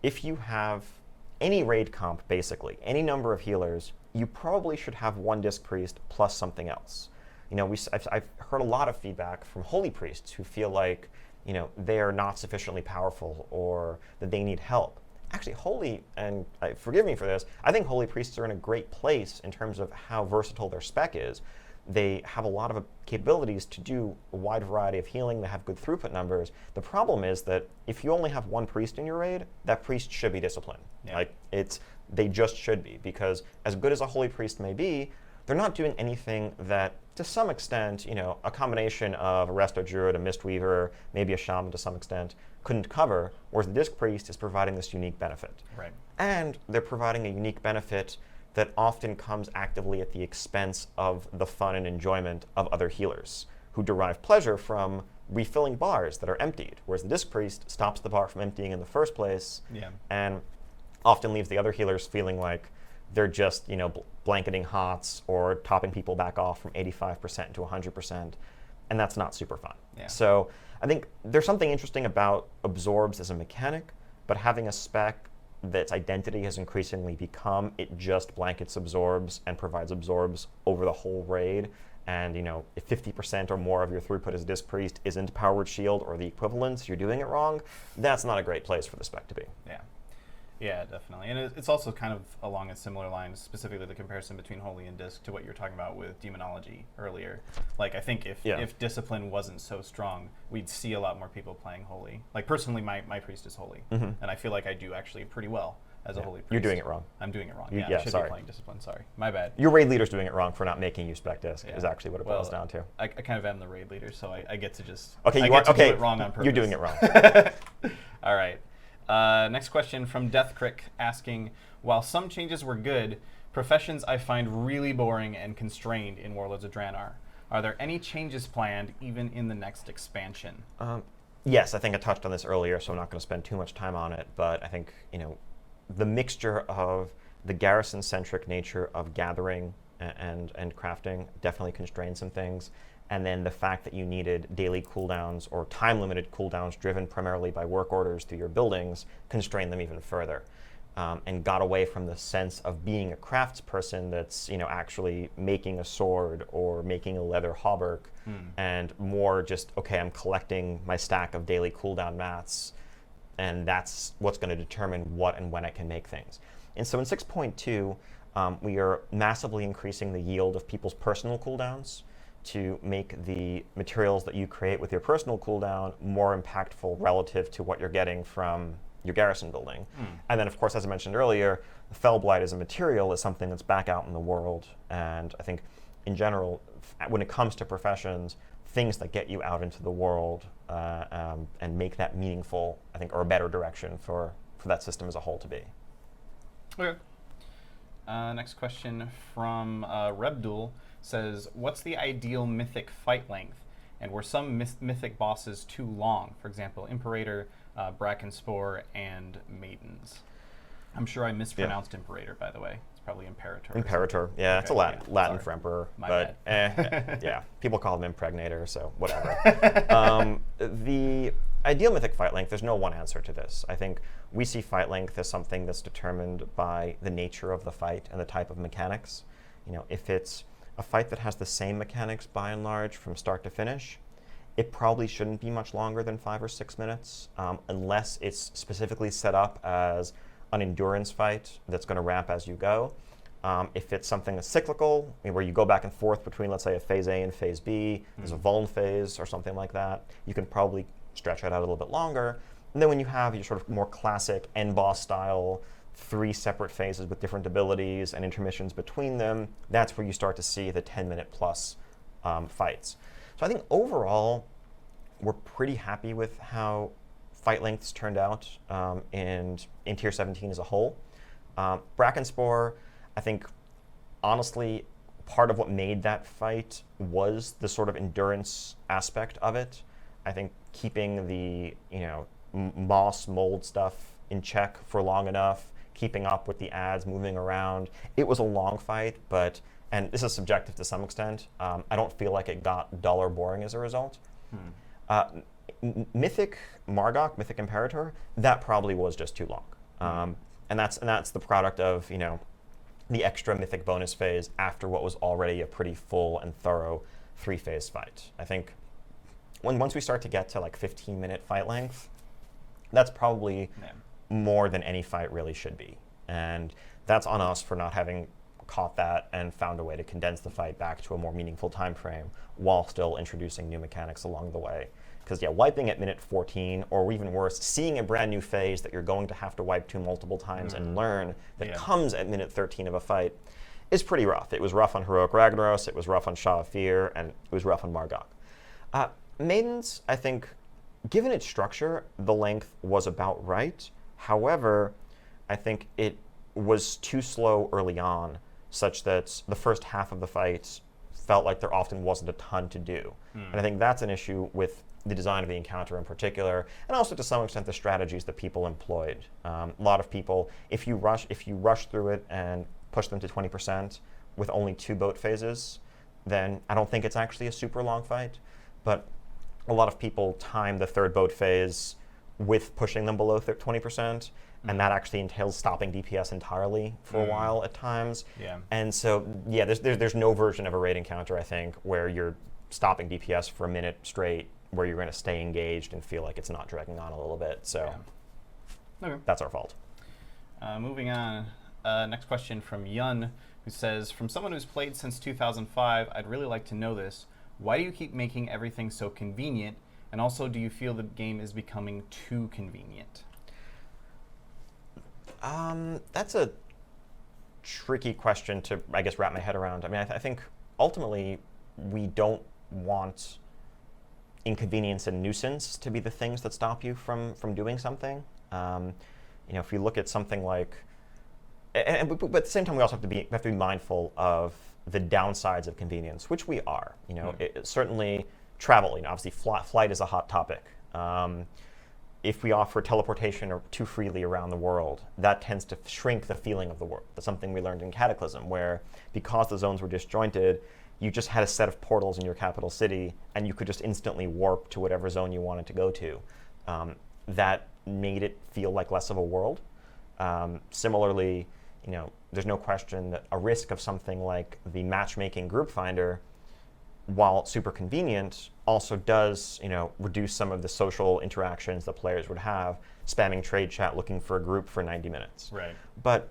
if you have any raid comp, basically, any number of healers, you probably should have one Disc Priest plus something else. I've heard a lot of feedback from Holy Priests who feel like, they are not sufficiently powerful or that they need help. Actually, Holy, and forgive me for this, I think Holy Priests are in a great place in terms of how versatile their spec is. They have a lot of capabilities to do a wide variety of healing. They have good throughput numbers. The problem is that if you only have one priest in your raid, that priest should be disciplined. Yeah. They just should be, because as good as a Holy Priest may be, they're not doing anything that, to some extent, a combination of a Resto Druid, a Mistweaver, maybe a Shaman to some extent, couldn't cover, whereas the Disc Priest is providing this unique benefit. Right. And they're providing a unique benefit that often comes actively at the expense of the fun and enjoyment of other healers, who derive pleasure from refilling bars that are emptied, whereas the Disc Priest stops the bar from emptying in the first place, and often leaves the other healers feeling like they're just, blanketing HOTS or topping people back off from 85% to 100%, and that's not super fun. Yeah. So I think there's something interesting about absorbs as a mechanic, but having a spec that's identity has increasingly become it just blankets absorbs and provides absorbs over the whole raid. And if 50% or more of your throughput as Disc Priest isn't Powered Shield or the equivalent, you're doing it wrong. That's not a great place for the spec to be. Yeah, definitely. And it's also kind of along a similar lines, specifically the comparison between Holy and Disc to what you were talking about with Demonology earlier. Like, I think if Discipline wasn't so strong, we'd see a lot more people playing Holy. Like, personally, my priest is Holy, and I feel like I do actually pretty well as a Holy Priest. You're doing it wrong. I'm doing it wrong. I should be playing Discipline. Sorry. My bad. Your raid leader's doing it wrong for not making you spec Disc, is actually what it boils down to. I kind of am the raid leader, so I get to just do it wrong on purpose. You're doing it wrong. All right. Next question from Deathcrick asking, while some changes were good, professions I find really boring and constrained in Warlords of Draenor. Are there any changes planned even in the next expansion? Yes, I think I touched on this earlier, so I'm not going to spend too much time on it, but I think, the mixture of the garrison-centric nature of gathering and crafting definitely constrained some things. And then the fact that you needed daily cooldowns or time-limited cooldowns driven primarily by work orders through your buildings constrained them even further, and got away from the sense of being a craftsperson that's actually making a sword or making a leather hauberk, and more just, okay, I'm collecting my stack of daily cooldown mats, and that's what's going to determine what and when I can make things. And so in 6.2, we are massively increasing the yield of people's personal cooldowns to make the materials that you create with your personal cooldown more impactful relative to what you're getting from your garrison building. And then, of course, as I mentioned earlier, Fellblight as a material is something that's back out in the world. And I think, in general, when it comes to professions, things that get you out into the world and make that meaningful, I think, are a better direction for that system as a whole to be. Okay. Next question from Rebdul says, what's the ideal mythic fight length? And were some mythic bosses too long? For example, Imperator, Brackenspore, and Maidens. I'm sure I mispronounced Imperator, by the way. It's probably Imperator. Imperator, yeah, it's a Latin sorry. for emperor. My but yeah, people call him Impregnator, so whatever. The ideal mythic fight length, there's no one answer to this. I think we see fight length as something that's determined by the nature of the fight and the type of mechanics. If it's a fight that has the same mechanics by and large from start to finish, it probably shouldn't be much longer than 5 or 6 minutes, unless it's specifically set up as an endurance fight that's going to ramp as you go. If it's something that's cyclical, where you go back and forth between, let's say, a phase A and phase B, there's a vuln phase or something like that, you can probably stretch it out a little bit longer. And then when you have your sort of more classic end boss style, 3 separate phases with different abilities and intermissions between them, that's where you start to see the 10-minute plus fights. So I think overall, we're pretty happy with how fight lengths turned out in Tier 17 as a whole. Brackenspore, I think, honestly, part of what made that fight was the sort of endurance aspect of it. I think keeping the moss mold stuff in check for long enough, keeping up with the ads moving around. It was a long fight, and this is subjective to some extent, I don't feel like it got dull or boring as a result. Mythic Margok, Mythic Imperator, that probably was just too long. And that's the product of the extra mythic bonus phase after what was already a pretty full and thorough 3-phase fight. I think once we start to get to like 15-minute fight length, that's probably more than any fight really should be. And that's on us for not having caught that and found a way to condense the fight back to a more meaningful time frame while still introducing new mechanics along the way. Because wiping at minute 14, or even worse, seeing a brand new phase that you're going to have to wipe to multiple times and learn that comes at minute 13 of a fight is pretty rough. It was rough on Heroic Ragnaros, it was rough on Shaw of Fear, and it was rough on Margok. Maidens, I think, given its structure, the length was about right. However, I think it was too slow early on, such that the first half of the fight felt like there often wasn't a ton to do. And I think that's an issue with the design of the encounter in particular, and also to some extent the strategies that people employed. A lot of people, if you rush through it and push them to 20% with only 2 boat phases, then I don't think it's actually a super long fight. But a lot of people time the 3rd boat phase with pushing them below 20%, and that actually entails stopping DPS entirely for a while at times. And so, there's no version of a raid encounter, I think, where you're stopping DPS for a minute straight, where you're going to stay engaged and feel like it's not dragging on a little bit. So that's our fault. Moving on, next question from Yun, who says, from someone who's played since 2005, I'd really like to know this. Why do you keep making everything so convenient? And also, do you feel the game is becoming too convenient? That's a tricky question to, I guess, wrap my head around. I mean, I think ultimately we don't want inconvenience and nuisance to be the things that stop you from doing something. If you look at something like, but at the same time, we also have to be mindful of the downsides of convenience, which we are. Certainly travel. Obviously, flight is a hot topic. If we offer teleportation or too freely around the world, that tends to shrink the feeling of the world. That's something we learned in Cataclysm, where because the zones were disjointed, you just had a set of portals in your capital city, and you could just instantly warp to whatever zone you wanted to go to. That made it feel like less of a world. Similarly, there's no question that a risk of something like the matchmaking group finder, while super convenient, also does reduce some of the social interactions that players would have, spamming trade chat looking for a group for 90 minutes. Right. But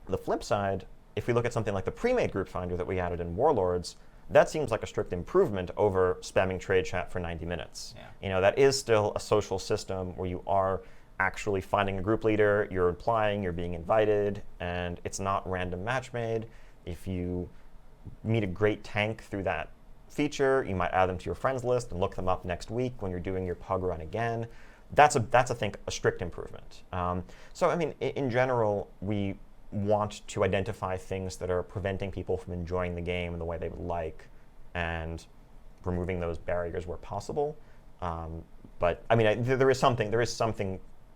the flip side, if we look at something like the pre-made group finder that we added in Warlords, that seems like a strict improvement over spamming trade chat for 90 minutes. That is still a social system where you are actually finding a group leader, you're applying, you're being invited, and it's not random match made. If you meet a great tank through that feature, you might add them to your friends list and look them up next week when you're doing your pug run again. That's I think a strict improvement. So I mean, in general, we want to identify things that are preventing people from enjoying the game in the way they would like, and removing those barriers where possible. But I mean, there is something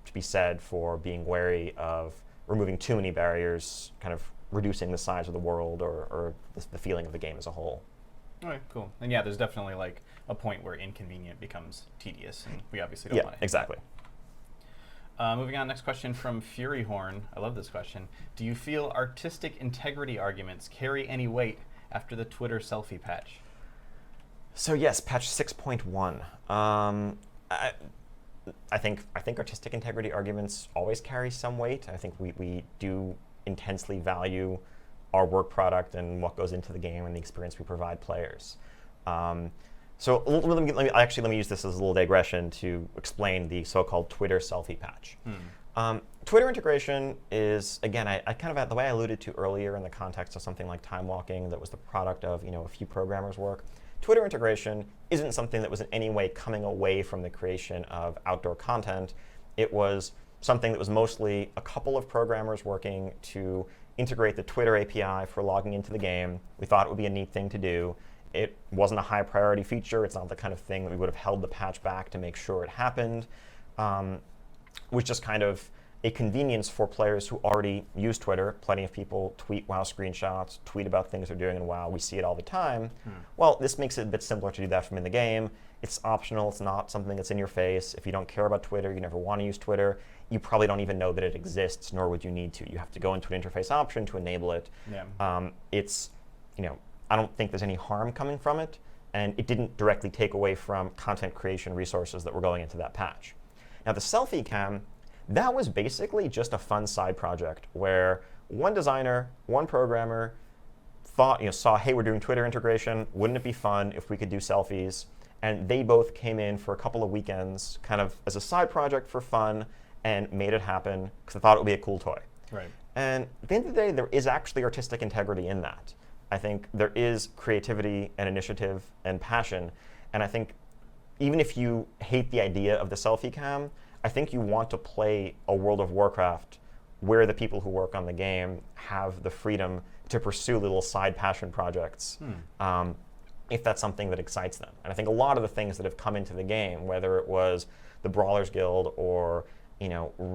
to be said for being wary of removing too many barriers, kind of reducing the size of the world or the feeling of the game as a whole. All right, cool. And there's definitely like a point where inconvenient becomes tedious, and we obviously don't want to. Exactly. Moving on, next question from Furyhorn. I love this question. Do you feel artistic integrity arguments carry any weight after the Twitter selfie patch? So yes, patch 6.1. I think artistic integrity arguments always carry some weight. I think we do intensely value our work product and what goes into the game and the experience we provide players. So let me use this as a little digression to explain the so-called Twitter selfie patch. Twitter integration is, again, I kind of, the way I alluded to earlier in the context of something like time walking that was the product of a few programmers' work. Twitter integration isn't something that was in any way coming away from the creation of outdoor content. It was something that was mostly a couple of programmers working to integrate the Twitter API for logging into the game. We thought it would be a neat thing to do. It wasn't a high priority feature. It's not the kind of thing that we would have held the patch back to make sure it happened. It was just kind of a convenience for players who already use Twitter. Plenty of people tweet WoW screenshots, tweet about things they're doing in WoW. We see it all the time. Well, this makes it a bit simpler to do that from in the game. It's optional. It's not something that's in your face. If you don't care about Twitter, you never want to use Twitter, you probably don't even know that it exists, nor would you need to. You have to go into an interface option to enable it. Yeah. I don't think there's any harm coming from it, and it didn't directly take away from content creation resources that were going into that patch. Now, the selfie cam, that was basically just a fun side project where one designer, one programmer saw, hey, we're doing Twitter integration. Wouldn't it be fun if we could do selfies? And they both came in for a couple of weekends kind of as a side project for fun and made it happen because they thought it would be a cool toy. Right. And at the end of the day, there is actually artistic integrity in that. I think there is creativity and initiative and passion. And I think even if you hate the idea of the selfie cam, I think you want to play a World of Warcraft where the people who work on the game have the freedom to pursue little side passion projects if that's something that excites them. And I think a lot of the things that have come into the game, whether it was the Brawlers Guild or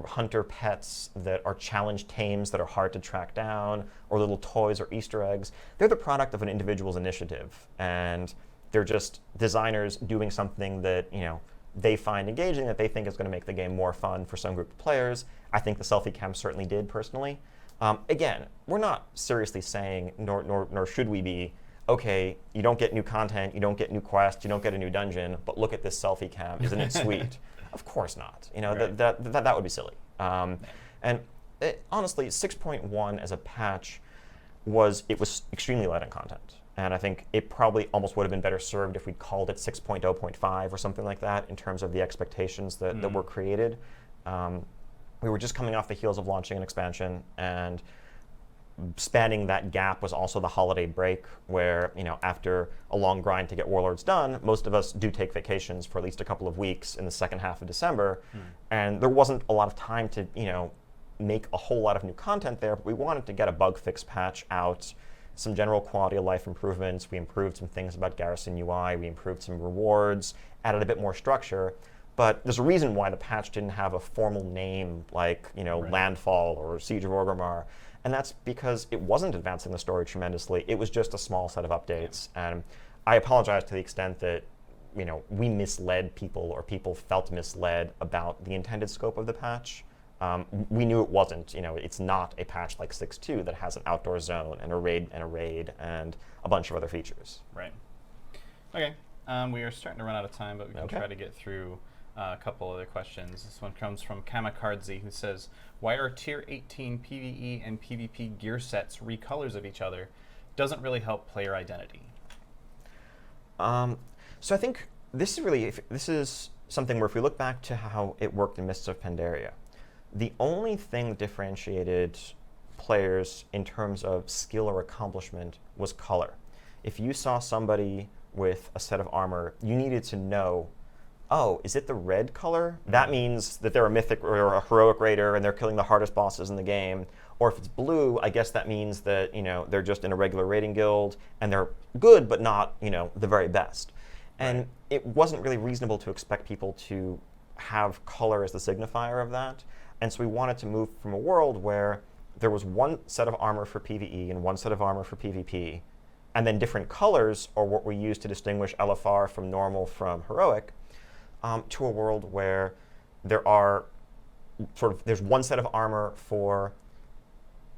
hunter pets that are challenge tames that are hard to track down, or little toys or Easter eggs, they're the product of an individual's initiative. And they're just designers doing something that they find engaging, that they think is going to make the game more fun for some group of players. I think the selfie cam certainly did, personally. Again, we're not seriously saying, nor should we be, okay, you don't get new content, you don't get new quests, you don't get a new dungeon, but look at this selfie cam, isn't it sweet? Of course not. Right. That would be silly. Honestly, 6.1 as a patch was extremely light on content. And I think it probably almost would have been better served if we'd called it 6.0.5 or something like that in terms of the expectations that were created. We were just coming off the heels of launching an expansion, and spanning that gap was also the holiday break where, after a long grind to get Warlords done, most of us do take vacations for at least a couple of weeks in the second half of December. And there wasn't a lot of time to, make a whole lot of new content there, but we wanted to get a bug fix patch out, some general quality of life improvements. We improved some things about Garrison UI. We improved some rewards, added a bit more structure. But there's a reason why the patch didn't have a formal name like, right. Landfall or Siege of Orgrimmar. And that's because it wasn't advancing the story tremendously. It was just a small set of updates. And I apologize to the extent that, we misled people or people felt misled about the intended scope of the patch. We knew it wasn't. It's not a patch like 6.2 that has an outdoor zone and a raid and a bunch of other features. Right. Okay. We are starting to run out of time, but we can try to get through a couple other questions. This one comes from Kamikardzi, who says, why are Tier 18 PvE and PvP gear sets recolors of each other? Doesn't really help player identity. So I think this is something where if we look back to how it worked in Mists of Pandaria, the only thing that differentiated players in terms of skill or accomplishment was color. If you saw somebody with a set of armor, you needed to know, oh, is it the red color? That means that they're a mythic or a heroic raider and they're killing the hardest bosses in the game. Or if it's blue, I guess that means that they're just in a regular raiding guild and they're good but not the very best. And it wasn't really reasonable to expect people to have color as the signifier of that. And so we wanted to move from a world where there was one set of armor for PvE and one set of armor for PvP, and then different colors are what we use to distinguish LFR from normal from heroic, to a world where there's one set of armor for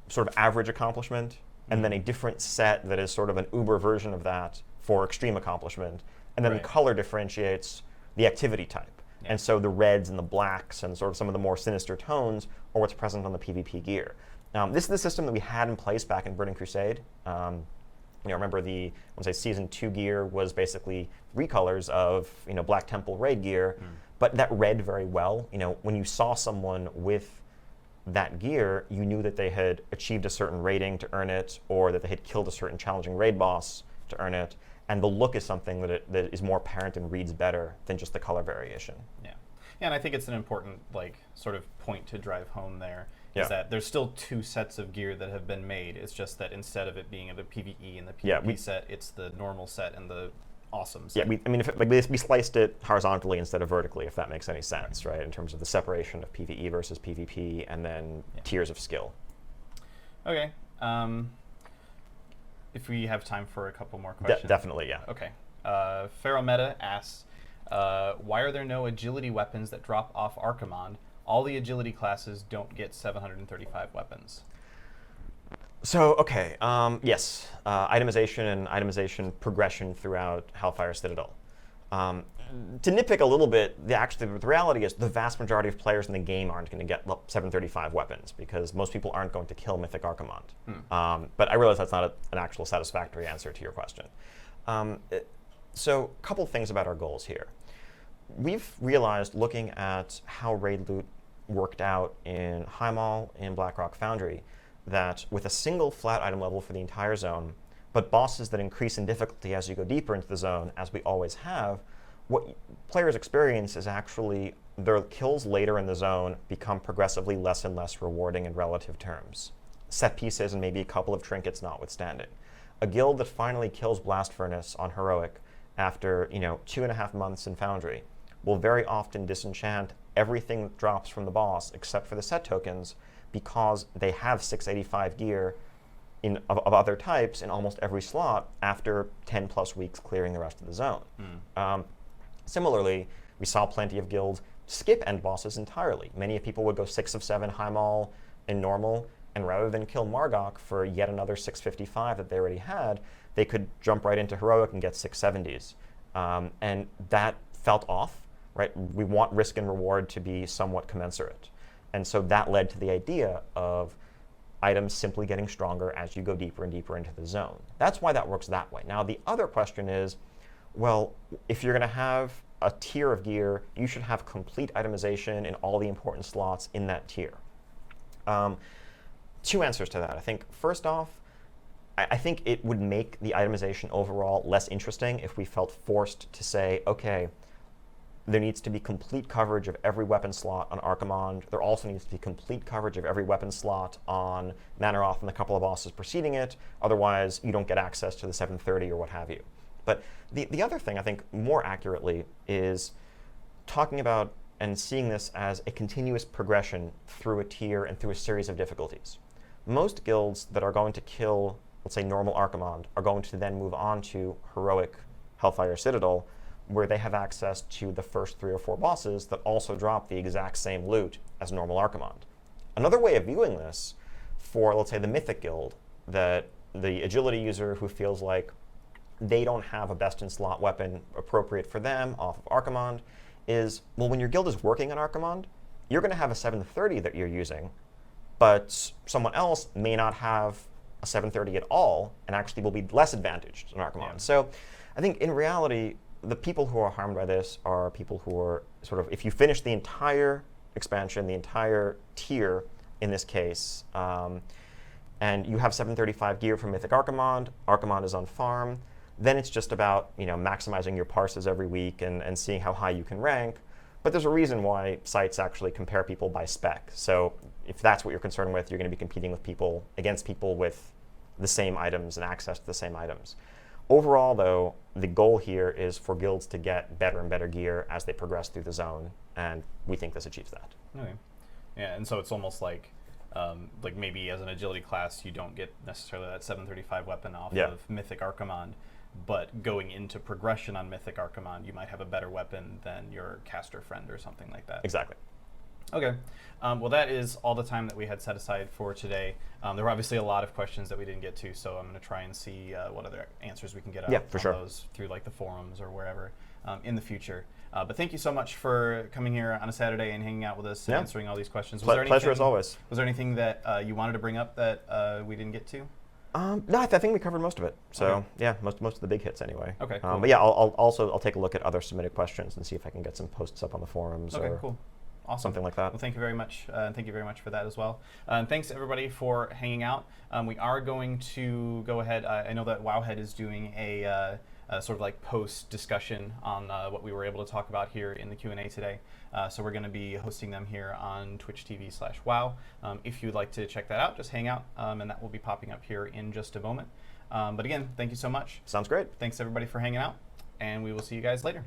sort of average accomplishment, and then a different set that is sort of an uber version of that for extreme accomplishment. And then Right. color differentiates the activity type. Yeah. And so the reds and the blacks and sort of some of the more sinister tones are what's present on the PvP gear. This is the system that we had in place back in Burning Crusade. Remember Season 2 gear was basically recolors of, Black Temple raid gear, but that read very well. When you saw someone with that gear, you knew that they had achieved a certain rating to earn it, or that they had killed a certain challenging raid boss to earn it. And the look is something that is more apparent and reads better than just the color variation. Yeah, and I think it's an important sort of point to drive home there. Yeah. Is that there's still 2 sets of gear that have been made. It's just that instead of it being the PvE and the PvP set, it's the normal set and the awesome set. Yeah, we sliced it horizontally instead of vertically, if that makes any sense, right? In terms of the separation of PvE versus PvP, and then tiers of skill. Okay. If we have time for a couple more questions. Definitely, yeah. Okay. Ferrometa asks, why are there no agility weapons that drop off Archimond? All the agility classes don't get 735 weapons. So, okay, yes, itemization and itemization progression throughout Hellfire Citadel. To nitpick a little bit, the reality is the vast majority of players in the game aren't going to get 735 weapons, because most people aren't going to kill Mythic Archimond. But I realize that's not an actual satisfactory answer to your question. So, a couple things about our goals here. We've realized, looking at how raid loot worked out in Highmaul in Blackrock Foundry, that with a single flat item level for the entire zone, but bosses that increase in difficulty as you go deeper into the zone, as we always have, what players experience is actually their kills later in the zone become progressively less and less rewarding in relative terms. Set pieces and maybe a couple of trinkets notwithstanding. A guild that finally kills Blast Furnace on Heroic after 2.5 months in Foundry will very often disenchant everything that drops from the boss except for the set tokens, because they have 685 gear of other types in almost every slot after 10 plus weeks clearing the rest of the zone. Similarly, we saw plenty of guilds skip end bosses entirely. Many people would go 6 of 7 Highmaul in normal, and rather than kill Margok for yet another 655 that they already had, they could jump right into Heroic and get 670s. And that felt off, right? We want risk and reward to be somewhat commensurate. And so that led to the idea of items simply getting stronger as you go deeper and deeper into the zone. That's why that works that way. Now, the other question is, well, if you're going to have a tier of gear, you should have complete itemization in all the important slots in that tier. 2 answers to that. I think, first off, I think it would make the itemization overall less interesting if we felt forced to say, okay, there needs to be complete coverage of every weapon slot on Archimond. There also needs to be complete coverage of every weapon slot on Manaroth and the couple of bosses preceding it. Otherwise, you don't get access to the 730 or what have you. But the other thing, I think, more accurately, is talking about and seeing this as a continuous progression through a tier and through a series of difficulties. Most guilds that are going to kill, let's say, normal Archimond are going to then move on to Heroic Hellfire Citadel, where they have access to the first 3 or 4 bosses that also drop the exact same loot as normal Archimond. Another way of viewing this, for, let's say, the Mythic Guild, that the agility user who feels like they don't have a best-in-slot weapon appropriate for them off of Archimond, is, well, when your guild is working on Archimond, you're going to have a 730 that you're using, but someone else may not have a 730 at all and actually will be less advantaged in Archimond. Yeah. So I think in reality, the people who are harmed by this are people who are sort of, if you finish the entire expansion, the entire tier in this case, and you have 735 gear from Mythic Archimond, Archimond is on farm, then it's just about maximizing your parses every week and seeing how high you can rank. But there's a reason why sites actually compare people by spec. So if that's what you're concerned with, you're going to be competing with people against people with the same items and access to the same items. Overall, though, the goal here is for guilds to get better and better gear as they progress through the zone, and we think this achieves that. Okay. Yeah, and so it's almost like maybe as an agility class, you don't get necessarily that 735 weapon off of Mythic Archimond, but going into progression on Mythic Archimond, you might have a better weapon than your caster friend or something like that. Exactly. Okay. Well, that is all the time that we had set aside for today. There were obviously a lot of questions that we didn't get to, so I'm going to try and see what other answers we can get out for on sure. those through like the forums or wherever in the future. But thank you so much for coming here on a Saturday and hanging out with us and answering all these questions. Was there Pleasure as always. Was there anything that you wanted to bring up that we didn't get to? No, I think we covered most of it. So yeah, most of the big hits anyway. Okay. Cool. But yeah, I'll take a look at other submitted questions and see if I can get some posts up on the forums or cool. Awesome. Something like that. Well, thank you very much. And thank you very much for that as well. And thanks everybody for hanging out. We are going to go ahead. I know that Wowhead is doing a sort of like post discussion on what we were able to talk about here in the Q&A today. So we're going to be hosting them here on Twitch TV/Wow. If you'd like to check that out, just hang out, and that will be popping up here in just a moment. But again, thank you so much. Sounds great. Thanks everybody for hanging out, and we will see you guys later.